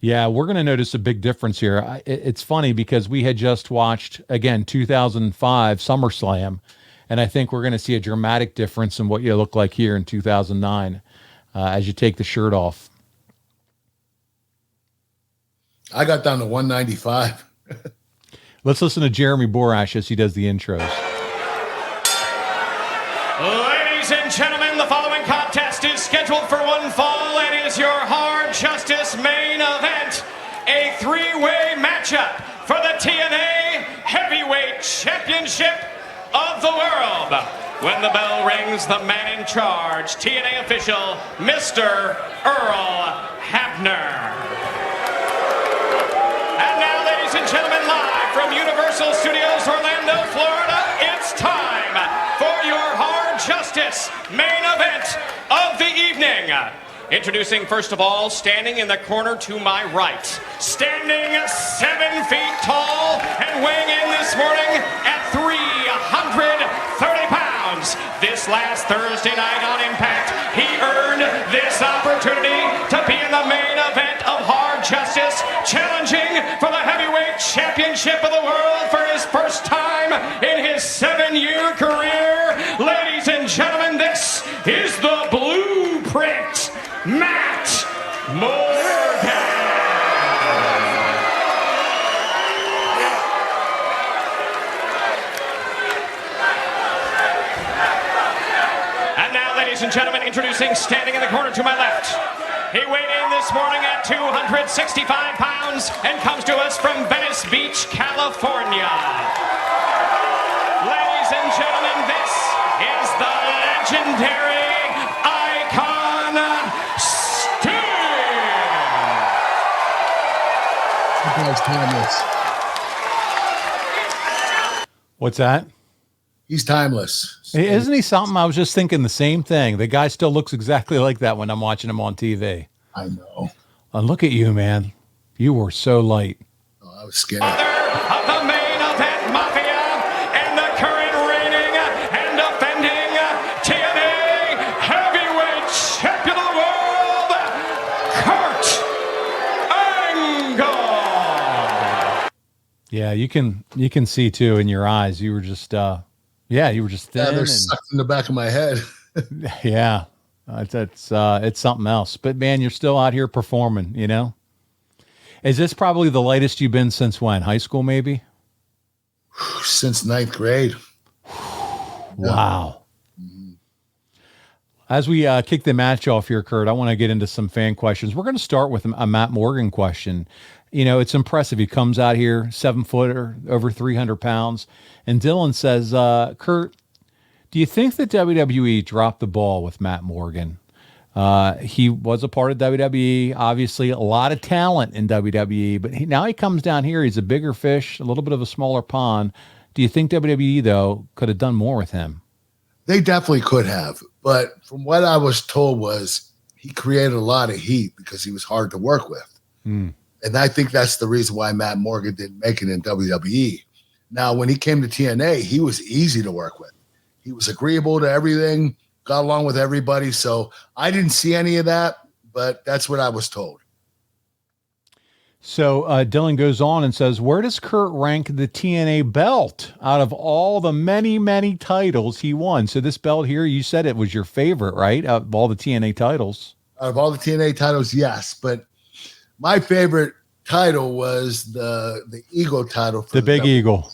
Yeah, we're going to notice a big difference here. It's funny because we had just watched, again, 2005 SummerSlam, and I think we're going to see a dramatic difference in what you look like here in 2009 as you take the shirt off. I got down to 195. Let's listen to Jeremy Borash as he does the intros. Ladies and gentlemen, the following contest is scheduled for one fall. It is your Hard Justice main event, a three-way matchup for the TNA Heavyweight Championship of the world. When the bell rings, the man in charge, TNA official, Mr. Earl Hebner. And now, ladies and gentlemen, live from Universal Studios, Orlando, Florida, it's time for your Hard Justice main event of the evening. Introducing, first of all, standing in the corner to my right, standing 7 feet tall and weighing in this morning at 330 pounds. This last Thursday night on Impact, he earned this opportunity to be in the main event of Hard Justice, challenging for the Heavyweight Championship of the world for his first time in his 7-year career. Ladies and gentlemen, this is the Blueprint, Matt Morgan. And now, ladies and gentlemen, introducing, standing in the corner to my left. He weighed in this morning at 265 pounds and comes to us from Venice Beach, California. Ladies and gentlemen, this is the legendary icon, Sting. That guy's timeless. What's that? He's timeless. Isn't he something? I was just thinking the same thing. The guy still looks exactly like that when I'm watching him on TV. I know. And look at you, man. You were so light. Oh, I was skinny. Of the Main Event Mafia and the current reigning and defending TNA Heavyweight you can see too in your eyes. You were just you were just thin. Yeah, they're and, sucked in the back of my head. yeah, it's something else. But man, you're still out here performing. You know, is this probably the lightest you've been since when? High school, maybe? Since 9th grade. Wow. As we kick the match off here, Kurt, I want to get into some fan questions. We're going to start with a Matt Morgan question. You know, it's impressive. He comes out here, 7-footer, over 300 pounds. And Dylan says, Kurt, do you think that WWE dropped the ball with Matt Morgan? He was a part of WWE, obviously a lot of talent in WWE, but now he comes down here. He's a bigger fish, a little bit of a smaller pond. Do you think WWE, though, could have done more with him? They definitely could have. But from what I was told was he created a lot of heat because he was hard to work with. And I think that's the reason why Matt Morgan didn't make it in WWE. Now, when he came to TNA, he was easy to work with. He was agreeable to everything, got along with everybody. So I didn't see any of that, but that's what I was told. So Dylan goes on and says, where does Kurt rank the TNA belt out of all the many, many titles he won? So this belt here, you said it was your favorite, right? Out of all the TNA titles. Out of all the TNA titles, yes. But my favorite title was the Eagle title. For the Big Eagle.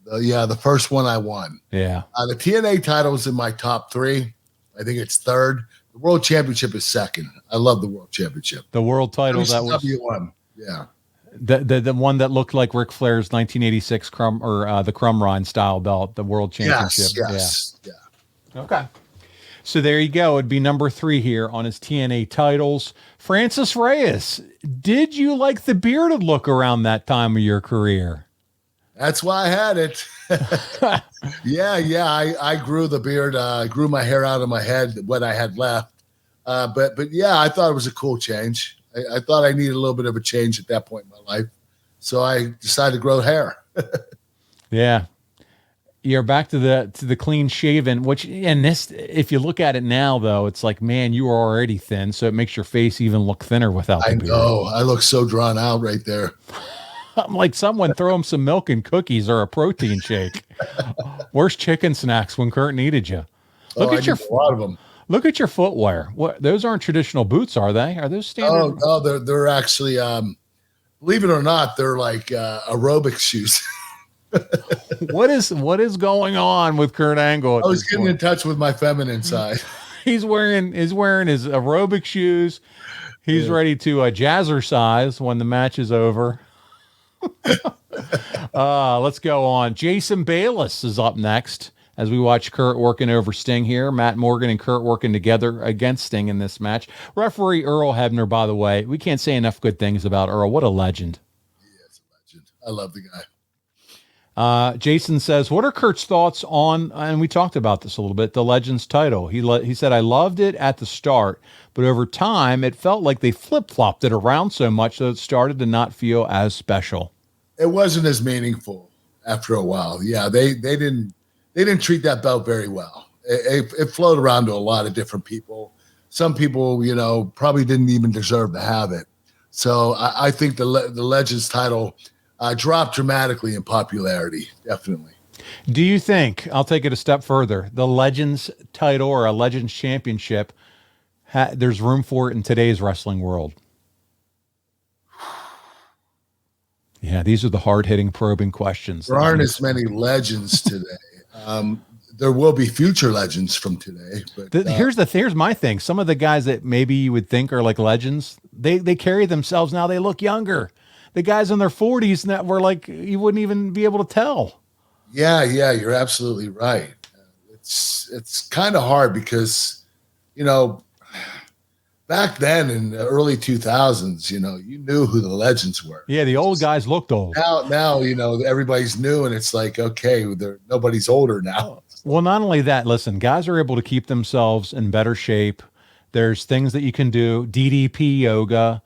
The first one I won. Yeah. The TNA title's in my top 3. I think it's 3rd. The World Championship is 2nd. I love the World Championship. The world title that was W1. Yeah. The one that looked like Ric Flair's 1986 the Crumrine style belt, the World Championship. Yes. Yeah. Okay. So there you go. It'd be number 3 here on his TNA titles. Francis Reyes, did you like the bearded look around that time of your career? That's why I had it. I grew the beard. I grew my hair out of my head, what I had left. But yeah, I thought it was a cool change. I thought I needed a little bit of a change at that point in my life. So I decided to grow hair. Yeah. You're back to the clean shaven, if you look at it now though, it's like, man, you are already thin. So it makes your face even look thinner without the beard. I know. I look so drawn out right there. I'm like, someone throw him some milk and cookies or a protein shake. Where's chicken snacks when Kurt needed you? Look at a lot of them. Look at your footwear. What? Those aren't traditional boots, are they? Are those standard? Oh, they're actually, believe it or not, they're like aerobic shoes. What is going on with Kurt Angle? I was getting in touch with my feminine side. He's wearing his aerobic shoes. He's ready to jazzercise when the match is over. Let's go on. Jason Bayless is up next as we watch Kurt working over Sting here. Matt Morgan and Kurt working together against Sting in this match. Referee Earl Hebner, by the way, we can't say enough good things about Earl. What a legend. He is a legend. I love the guy. Jason says, what are Kurt's thoughts on, and we talked about this a little bit, the Legends title? He said, I loved it at the start, but over time, it felt like they flip-flopped it around so much that it started to not feel as special. It wasn't as meaningful after a while. Yeah, they didn't treat that belt very well. It flowed around to a lot of different people. Some people, probably didn't even deserve to have it. So I think the Legends title dropped dramatically in popularity, definitely. Do you think, I'll take it a step further, the Legends title or a Legends championship, there's room for it in today's wrestling world? Yeah, these are the hard-hitting, probing questions. There aren't as many legends today. There will be future legends from today. But here's my thing. Some of the guys that maybe you would think are like legends, they carry themselves now. They look younger. The guys in their 40s that were like, you wouldn't even be able to tell. Yeah, you're absolutely right. It's kind of hard because, back then in the early 2000s, you knew who the legends were. Yeah, the old guys looked old. Now, everybody's new, and it's like, okay, nobody's older now. Well, not only that, listen, guys are able to keep themselves in better shape. There's things that you can do, DDP yoga.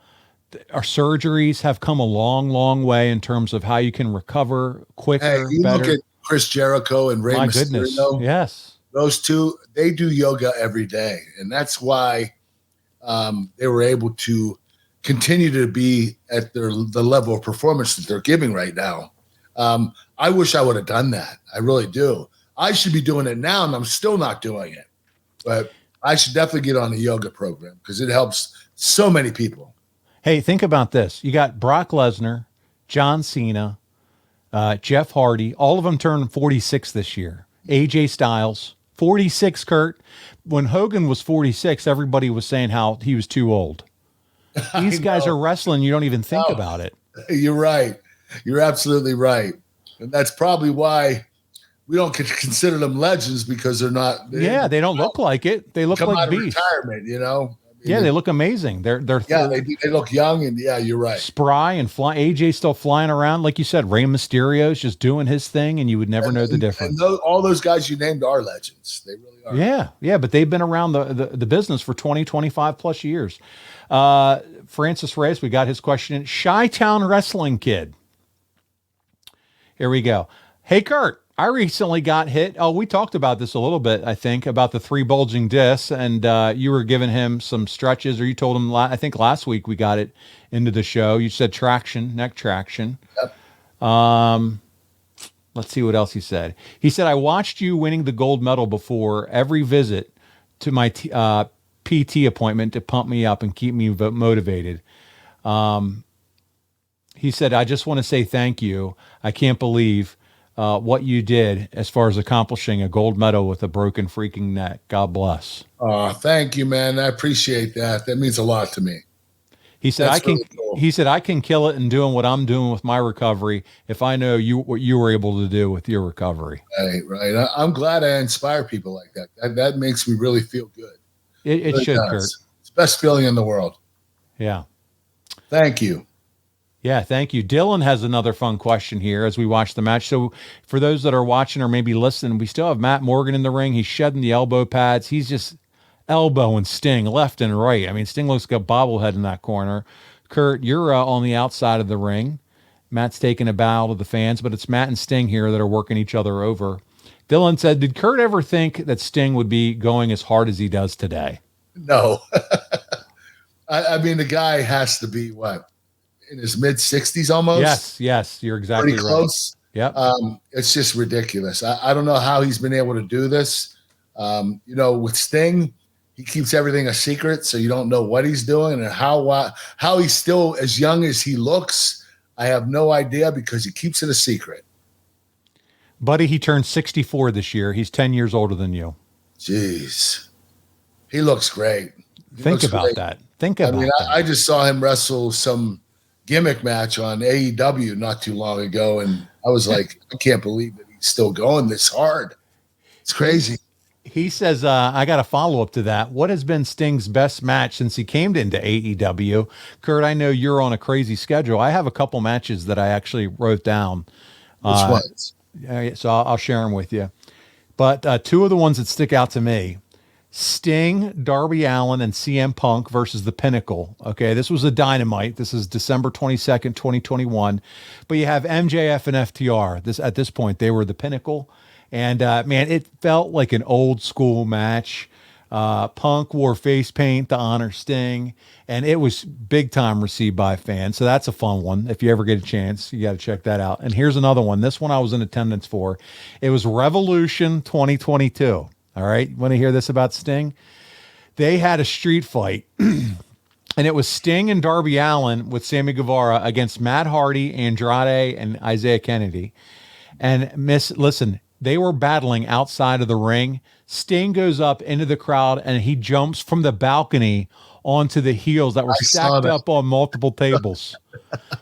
Our surgeries have come a long, long way in terms of how you can recover quicker, Hey, you better. look at Chris Jericho and Rey My Mysterio. goodness, yes. Those two, they do yoga every day, and that's why they were able to continue to be at the level of performance that they're giving right now. I wish I would have done that. I really do. I should be doing it now, and I'm still not doing it. But I should definitely get on a yoga program because it helps so many people. Hey, think about this. You got Brock Lesnar, John Cena, Jeff Hardy. All of them turned 46 this year. AJ Styles, 46, Kurt. When Hogan was 46, everybody was saying how he was too old. These guys are wrestling. You don't even think about it. You're right. You're absolutely right. And that's probably why we don't consider them legends, because they're not. They don't look like it. They look like beasts. Retirement, you know. I mean, they look amazing. They look young, and you're right. Spry and fly. AJ's still flying around, like you said. Rey Mysterio's just doing his thing, and you would never know the difference. And all those guys you named are legends. They really are. Yeah, but they've been around the business for 20, 25 plus years. Francis Reyes, we got his question. Chi-Town Wrestling Kid. Here we go. Hey, Kurt. I recently got hit. Oh, we talked about this a little bit, I think, about the 3 bulging discs, and you were giving him some stretches, or you told him, I think last week we got it into the show. You said traction, neck traction. Yep. Let's see what else he said. He said, I watched you winning the gold medal before every visit to my PT appointment to pump me up and keep me motivated. He said, I just want to say thank you. I can't believe what you did as far as accomplishing a gold medal with a broken freaking neck. God bless. Oh, thank you, man. I appreciate that. That means a lot to me. He said, really cool. He said, I can kill it in doing what I'm doing with my recovery if I know what you were able to do with your recovery. Right. I'm glad I inspire people like that. That makes me really feel good. It really should, Kurt. It's the best feeling in the world. Yeah. Thank you. Yeah, thank you. Dylan has another fun question here as we watch the match. So for those that are watching or maybe listening, we still have Matt Morgan in the ring. He's shedding the elbow pads. He's just elbowing Sting left and right. I mean, Sting looks like a bobblehead in that corner. Kurt, you're on the outside of the ring. Matt's taking a bow to the fans, but it's Matt and Sting here that are working each other over. Dylan said, did Kurt ever think that Sting would be going as hard as he does today? No. I mean, the guy has to be, what, in his mid-60s almost? Yes, you're exactly pretty close. Right. Yep. It's just ridiculous. I don't know how he's been able to do this. With Sting, he keeps everything a secret, so you don't know what he's doing and how he's still as young as he looks. I have no idea because he keeps it a secret. Buddy, he turned 64 this year. He's 10 years older than you. Jeez. He looks great. Think about that. I just saw him wrestle some gimmick match on AEW not too long ago, and I was like, I can't believe that he's still going this hard. It's crazy. He says, I got a follow-up to that. What has been Sting's best match since he came into AEW? Kurt, I know you're on a crazy schedule. I have a couple matches that I actually wrote down. Which ones? So I'll share them with you. But 2 of the ones that stick out to me, Sting, Darby Allin, and CM Punk versus The Pinnacle. Okay, this was a Dynamite. This is December 22nd, 2021. But you have MJF and FTR. At this point, they were The Pinnacle. And, man, it felt like an old school match. Punk wore face paint to honor Sting. And it was big time received by fans. So that's a fun one. If you ever get a chance, you got to check that out. And here's another one. This one I was in attendance for. It was Revolution 2022. All right. Want to hear this about Sting? They had a street fight, and it was Sting and Darby Allin with Sammy Guevara against Matt Hardy, Andrade, and Isaiah Kennedy. And listen, they were battling outside of the ring. Sting goes up into the crowd, and he jumps from the balcony onto the heels that were stacked up on multiple tables.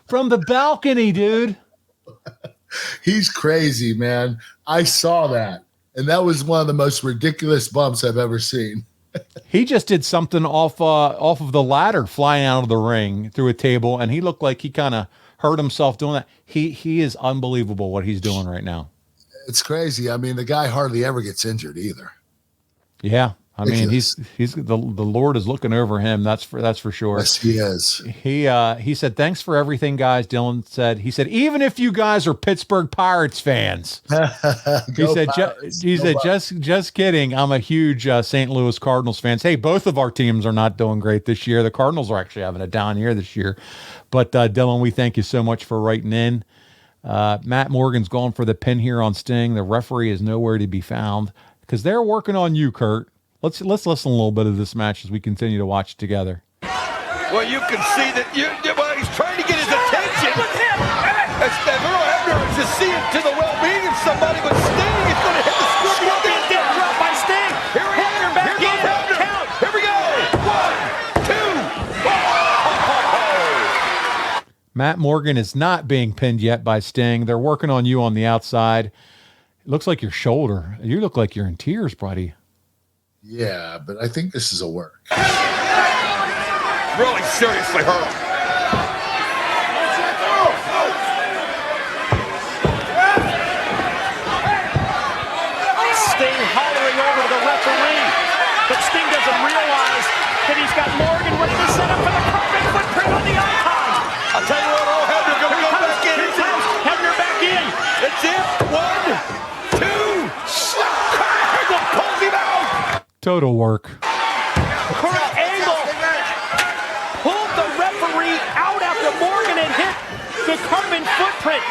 From the balcony, dude. He's crazy, man. I saw that. And that was one of the most ridiculous bumps I've ever seen. He just did something off of the ladder, flying out of the ring through a table, and he looked like he kind of hurt himself doing that. He is unbelievable what he's doing right now. It's crazy. I mean, the guy hardly ever gets injured either. Yeah. I mean, he's the Lord is looking over him. That's for sure. Yes, he is. He said, thanks for everything, guys. Dylan said, even if you guys are Pittsburgh Pirates fans, he said, just kidding. I'm a huge St. Louis Cardinals fan. Hey, both of our teams are not doing great this year. The Cardinals are actually having a down year this year, but Dylan, we thank you so much for writing in. Matt Morgan's going for the pin here on Sting. The referee is nowhere to be found because they're working on you, Kurt. Let's listen a little bit of this match as we continue to watch it together. Well, you can see that he's trying to get his attention. Earl Hebner is just seeing to the well-being of somebody, but Sting is going to hit the scorpion death drop by Sting. Here we go. Back in. Count. Here we go. 1, 2. Matt Morgan is not being pinned yet by Sting. They're working on you on the outside. It looks like your shoulder. You look like you're in tears, buddy. Yeah, but I think this is a work. Really seriously hurt. Sting hollering over to the referee, but Sting doesn't realize that he's got Morgan ready to set up for the carpet footprint on the icon. I'll tell you what, Earl Hebner going to go back in. Here comes Hebner back in. It's it. 1, 2. Angle pulls him out. Total work. Kurt Angle pulled the referee out after Morgan had hit the carbon footprint.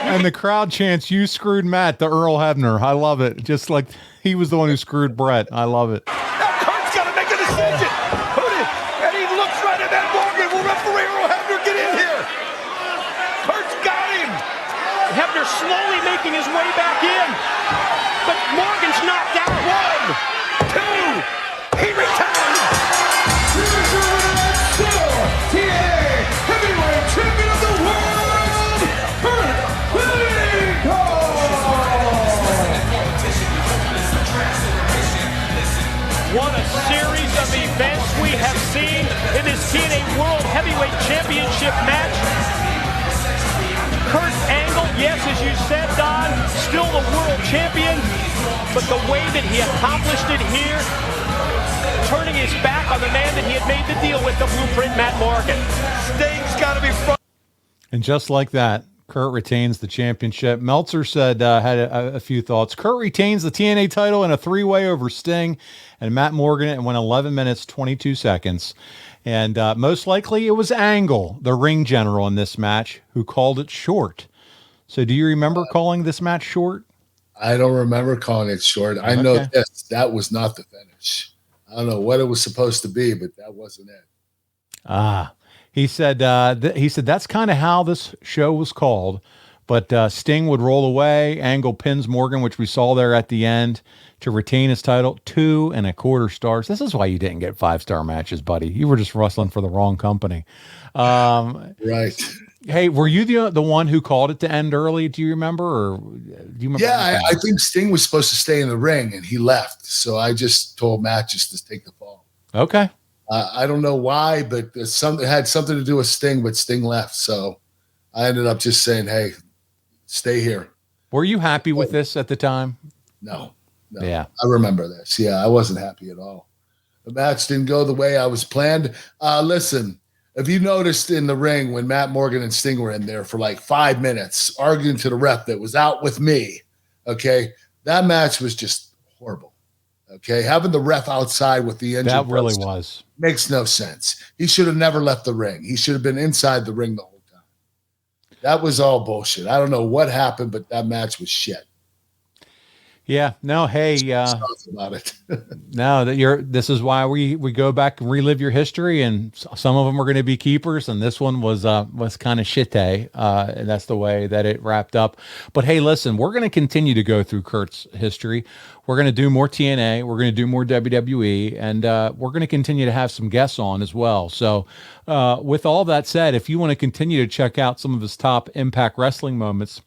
And the crowd chants, "You screwed Matt," to Earl Hebner. I love it. Just like he was the one who screwed Brett. I love it. Now Kurt's got to make a decision. And he looks right at that Morgan. Will referee Earl Hebner get in here? Kurt's got him. Hebner slowly making his way back in. But Morgan's knocked out. 1, 2. He retired. TNA Heavyweight Champion of the World, Kurt What a series of events we have seen in this TNA World Heavyweight Championship match. Kurt Angle, yes, as you said, Don, still the world champion, but the way that he accomplished it here, turning his back on the man that he had made the deal with, the Blueprint, Matt Morgan. Sting's got to be front. And just like that, Kurt retains the championship. Meltzer said, had a few thoughts. Kurt retains the TNA title in a 3-way over Sting and Matt Morgan and went 11 minutes, 22 seconds. And most likely it was Angle, the ring general in this match, who called it short. So do you remember calling this match short? I don't remember calling it short. I know this. That was not the finish. I don't know what it was supposed to be, but that wasn't it. He said that's kind of how this show was called, but Sting would roll away. Angle pins Morgan, which we saw there at the end, to retain his title. 2.25 stars. This is why you didn't get 5-star matches, buddy. You were just wrestling for the wrong company. Right. Hey, were you the one who called it to end early? Do you remember? Or do you remember? Yeah, I think Sting was supposed to stay in the ring, and he left. So I just told Matt just to take the fall. Okay. I don't know why, but it had something to do with Sting, but Sting left. So I ended up just saying, hey, stay here. Were you happy with this at the time? No. Yeah. I remember this. Yeah, I wasn't happy at all. The match didn't go the way I was planned. Listen, if you noticed in the ring when Matt Morgan and Sting were in there for like 5 minutes arguing to the ref that was out with me, okay, that match was just horrible. Okay, having the ref outside with the injured that really person was makes no sense. He should have never left the ring. He should have been inside the ring the whole time. That was all bullshit. I don't know what happened, but that match was shit. Yeah. No. Hey. About it. No. This is why we go back and relive your history, and some of them are going to be keepers, and this one was kind of shit, and that's the way that it wrapped up. But hey, listen, we're going to continue to go through Kurt's history. We're going to do more TNA. We're going to do more WWE, and we're going to continue to have some guests on as well. So, with all that said, if you want to continue to check out some of his top Impact Wrestling moments,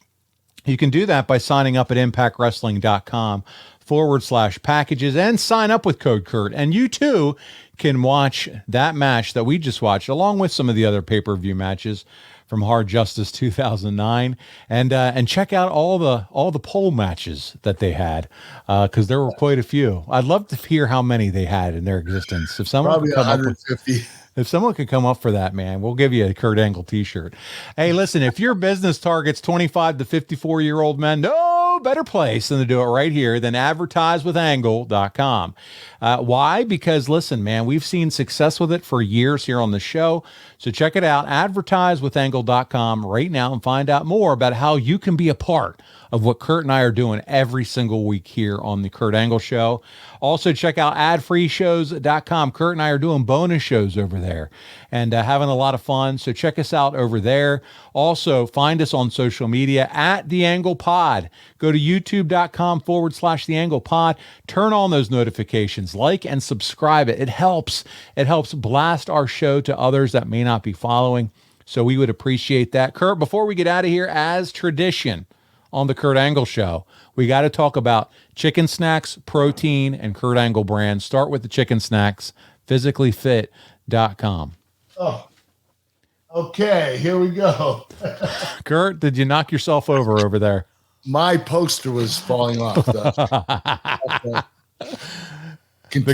you can do that by signing up at impactwrestling.com/packages and sign up with code Kurt. And you too can watch that match that we just watched, along with some of the other pay-per-view matches from Hard Justice 2009, and check out all the pole matches that they had, because there were quite a few. I'd love to hear how many they had in their existence. If someone Probably 150. If someone could come up for that, man, we'll give you a Kurt Angle t-shirt. Hey, listen, if your business targets 25 to 54-year-old men, no better place than to do it right here than advertisewithangle.com. Why? Because listen, man, we've seen success with it for years here on the show. So check it out, advertisewithangle.com right now, and find out more about how you can be a part of what Kurt and I are doing every single week here on the Kurt Angle Show. Also, check out adfreeshows.com. Kurt and I are doing bonus shows over there and having a lot of fun. So check us out over there. Also, find us on social media at The Angle Pod. Go to youtube.com/The Angle Pod. Turn on those notifications, like and subscribe it. It helps. It helps blast our show to others that may not be following. So we would appreciate that. Kurt, before we get out of here, as tradition on the Kurt Angle Show, we got to talk about chicken snacks, protein, and Kurt Angle brand. Start with the chicken snacks, physicallyfit.com. Oh, okay. Here we go. Kurt, did you knock yourself over there? My poster was falling off. The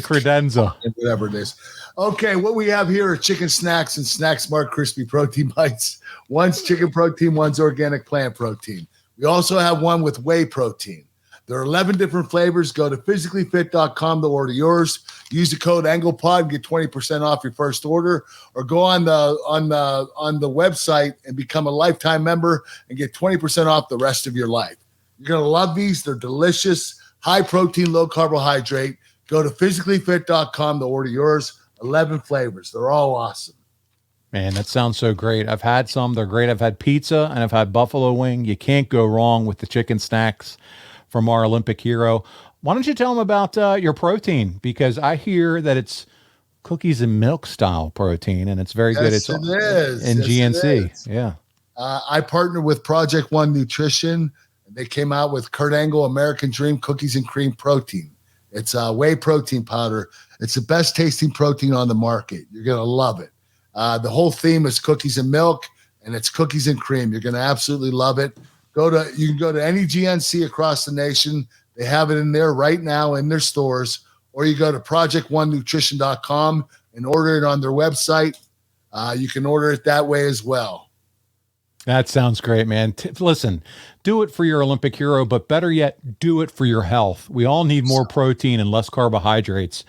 credenza. Whatever it is. Okay, what we have here are chicken snacks and Snack Smart Crispy Protein Bites. One's chicken protein, one's organic plant protein. We also have one with whey protein. There are 11 different flavors. Go to physicallyfit.com to order yours. Use the code AnglePod, get 20% off your first order, or go on the website and become a lifetime member and get 20% off the rest of your life. You're going to love these. They're delicious, high protein, low carbohydrate. Go to physicallyfit.com to order yours. 11 flavors. They're all awesome. Man, that sounds so great. I've had some. They're great. I've had pizza and I've had buffalo wing. You can't go wrong with the chicken snacks from our Olympic hero. Why don't you tell them about your protein? Because I hear that it's cookies and milk style protein, and it's very good. It's it is. in Yes, GNC. it is. Yeah. I partnered with Project One Nutrition. They came out with Kurt Angle American Dream Cookies and Cream Protein. It's whey protein powder. It's the best tasting protein on the market. You're going to love it. The whole theme is cookies and milk, and it's cookies and cream. You're going to absolutely love it. You can go to any GNC across the nation. They have it in there right now in their stores, or you go to projectonenutrition.com and order it on their website. You can order it that way as well. That sounds great, man. Listen, do it for your Olympic hero, but better yet, do it for your health. We all need more protein and less carbohydrates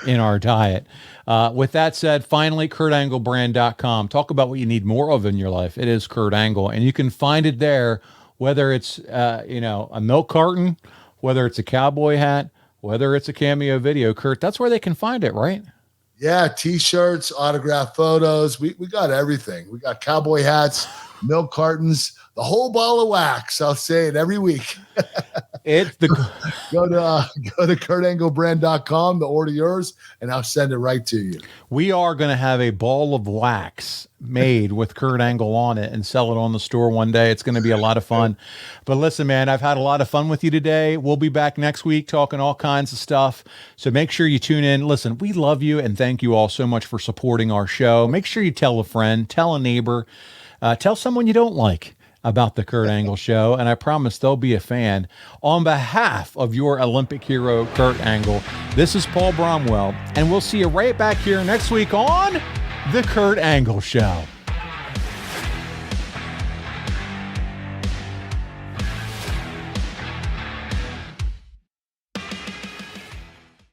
in our diet. With that said, finally, KurtAngleBrand.com. Talk about what you need more of in your life. It is Kurt Angle, and you can find it there, whether it's a milk carton, whether it's a cowboy hat, whether it's a cameo video. Kurt, that's where they can find it, right? Yeah, T-shirts, autographed photos. We got everything. We got cowboy hats, milk cartons, the whole ball of wax. I'll say it every week. It's the go to KurtAngleBrand.com to order yours, and I'll send it right to you. We are going to have a ball of wax made with Kurt Angle on it and sell it on the store one day. It's going to be a lot of fun. But listen, man, I've had a lot of fun with you today. We'll be back next week talking all kinds of stuff. So make sure you tune in. Listen, we love you and thank you all so much for supporting our show. Make sure you tell a friend, tell a neighbor, tell someone you don't like about the Kurt Angle Show, and I promise they'll be a fan. On behalf of your Olympic hero, Kurt Angle, this is Paul Bromwell, and we'll see you right back here next week on the Kurt Angle Show.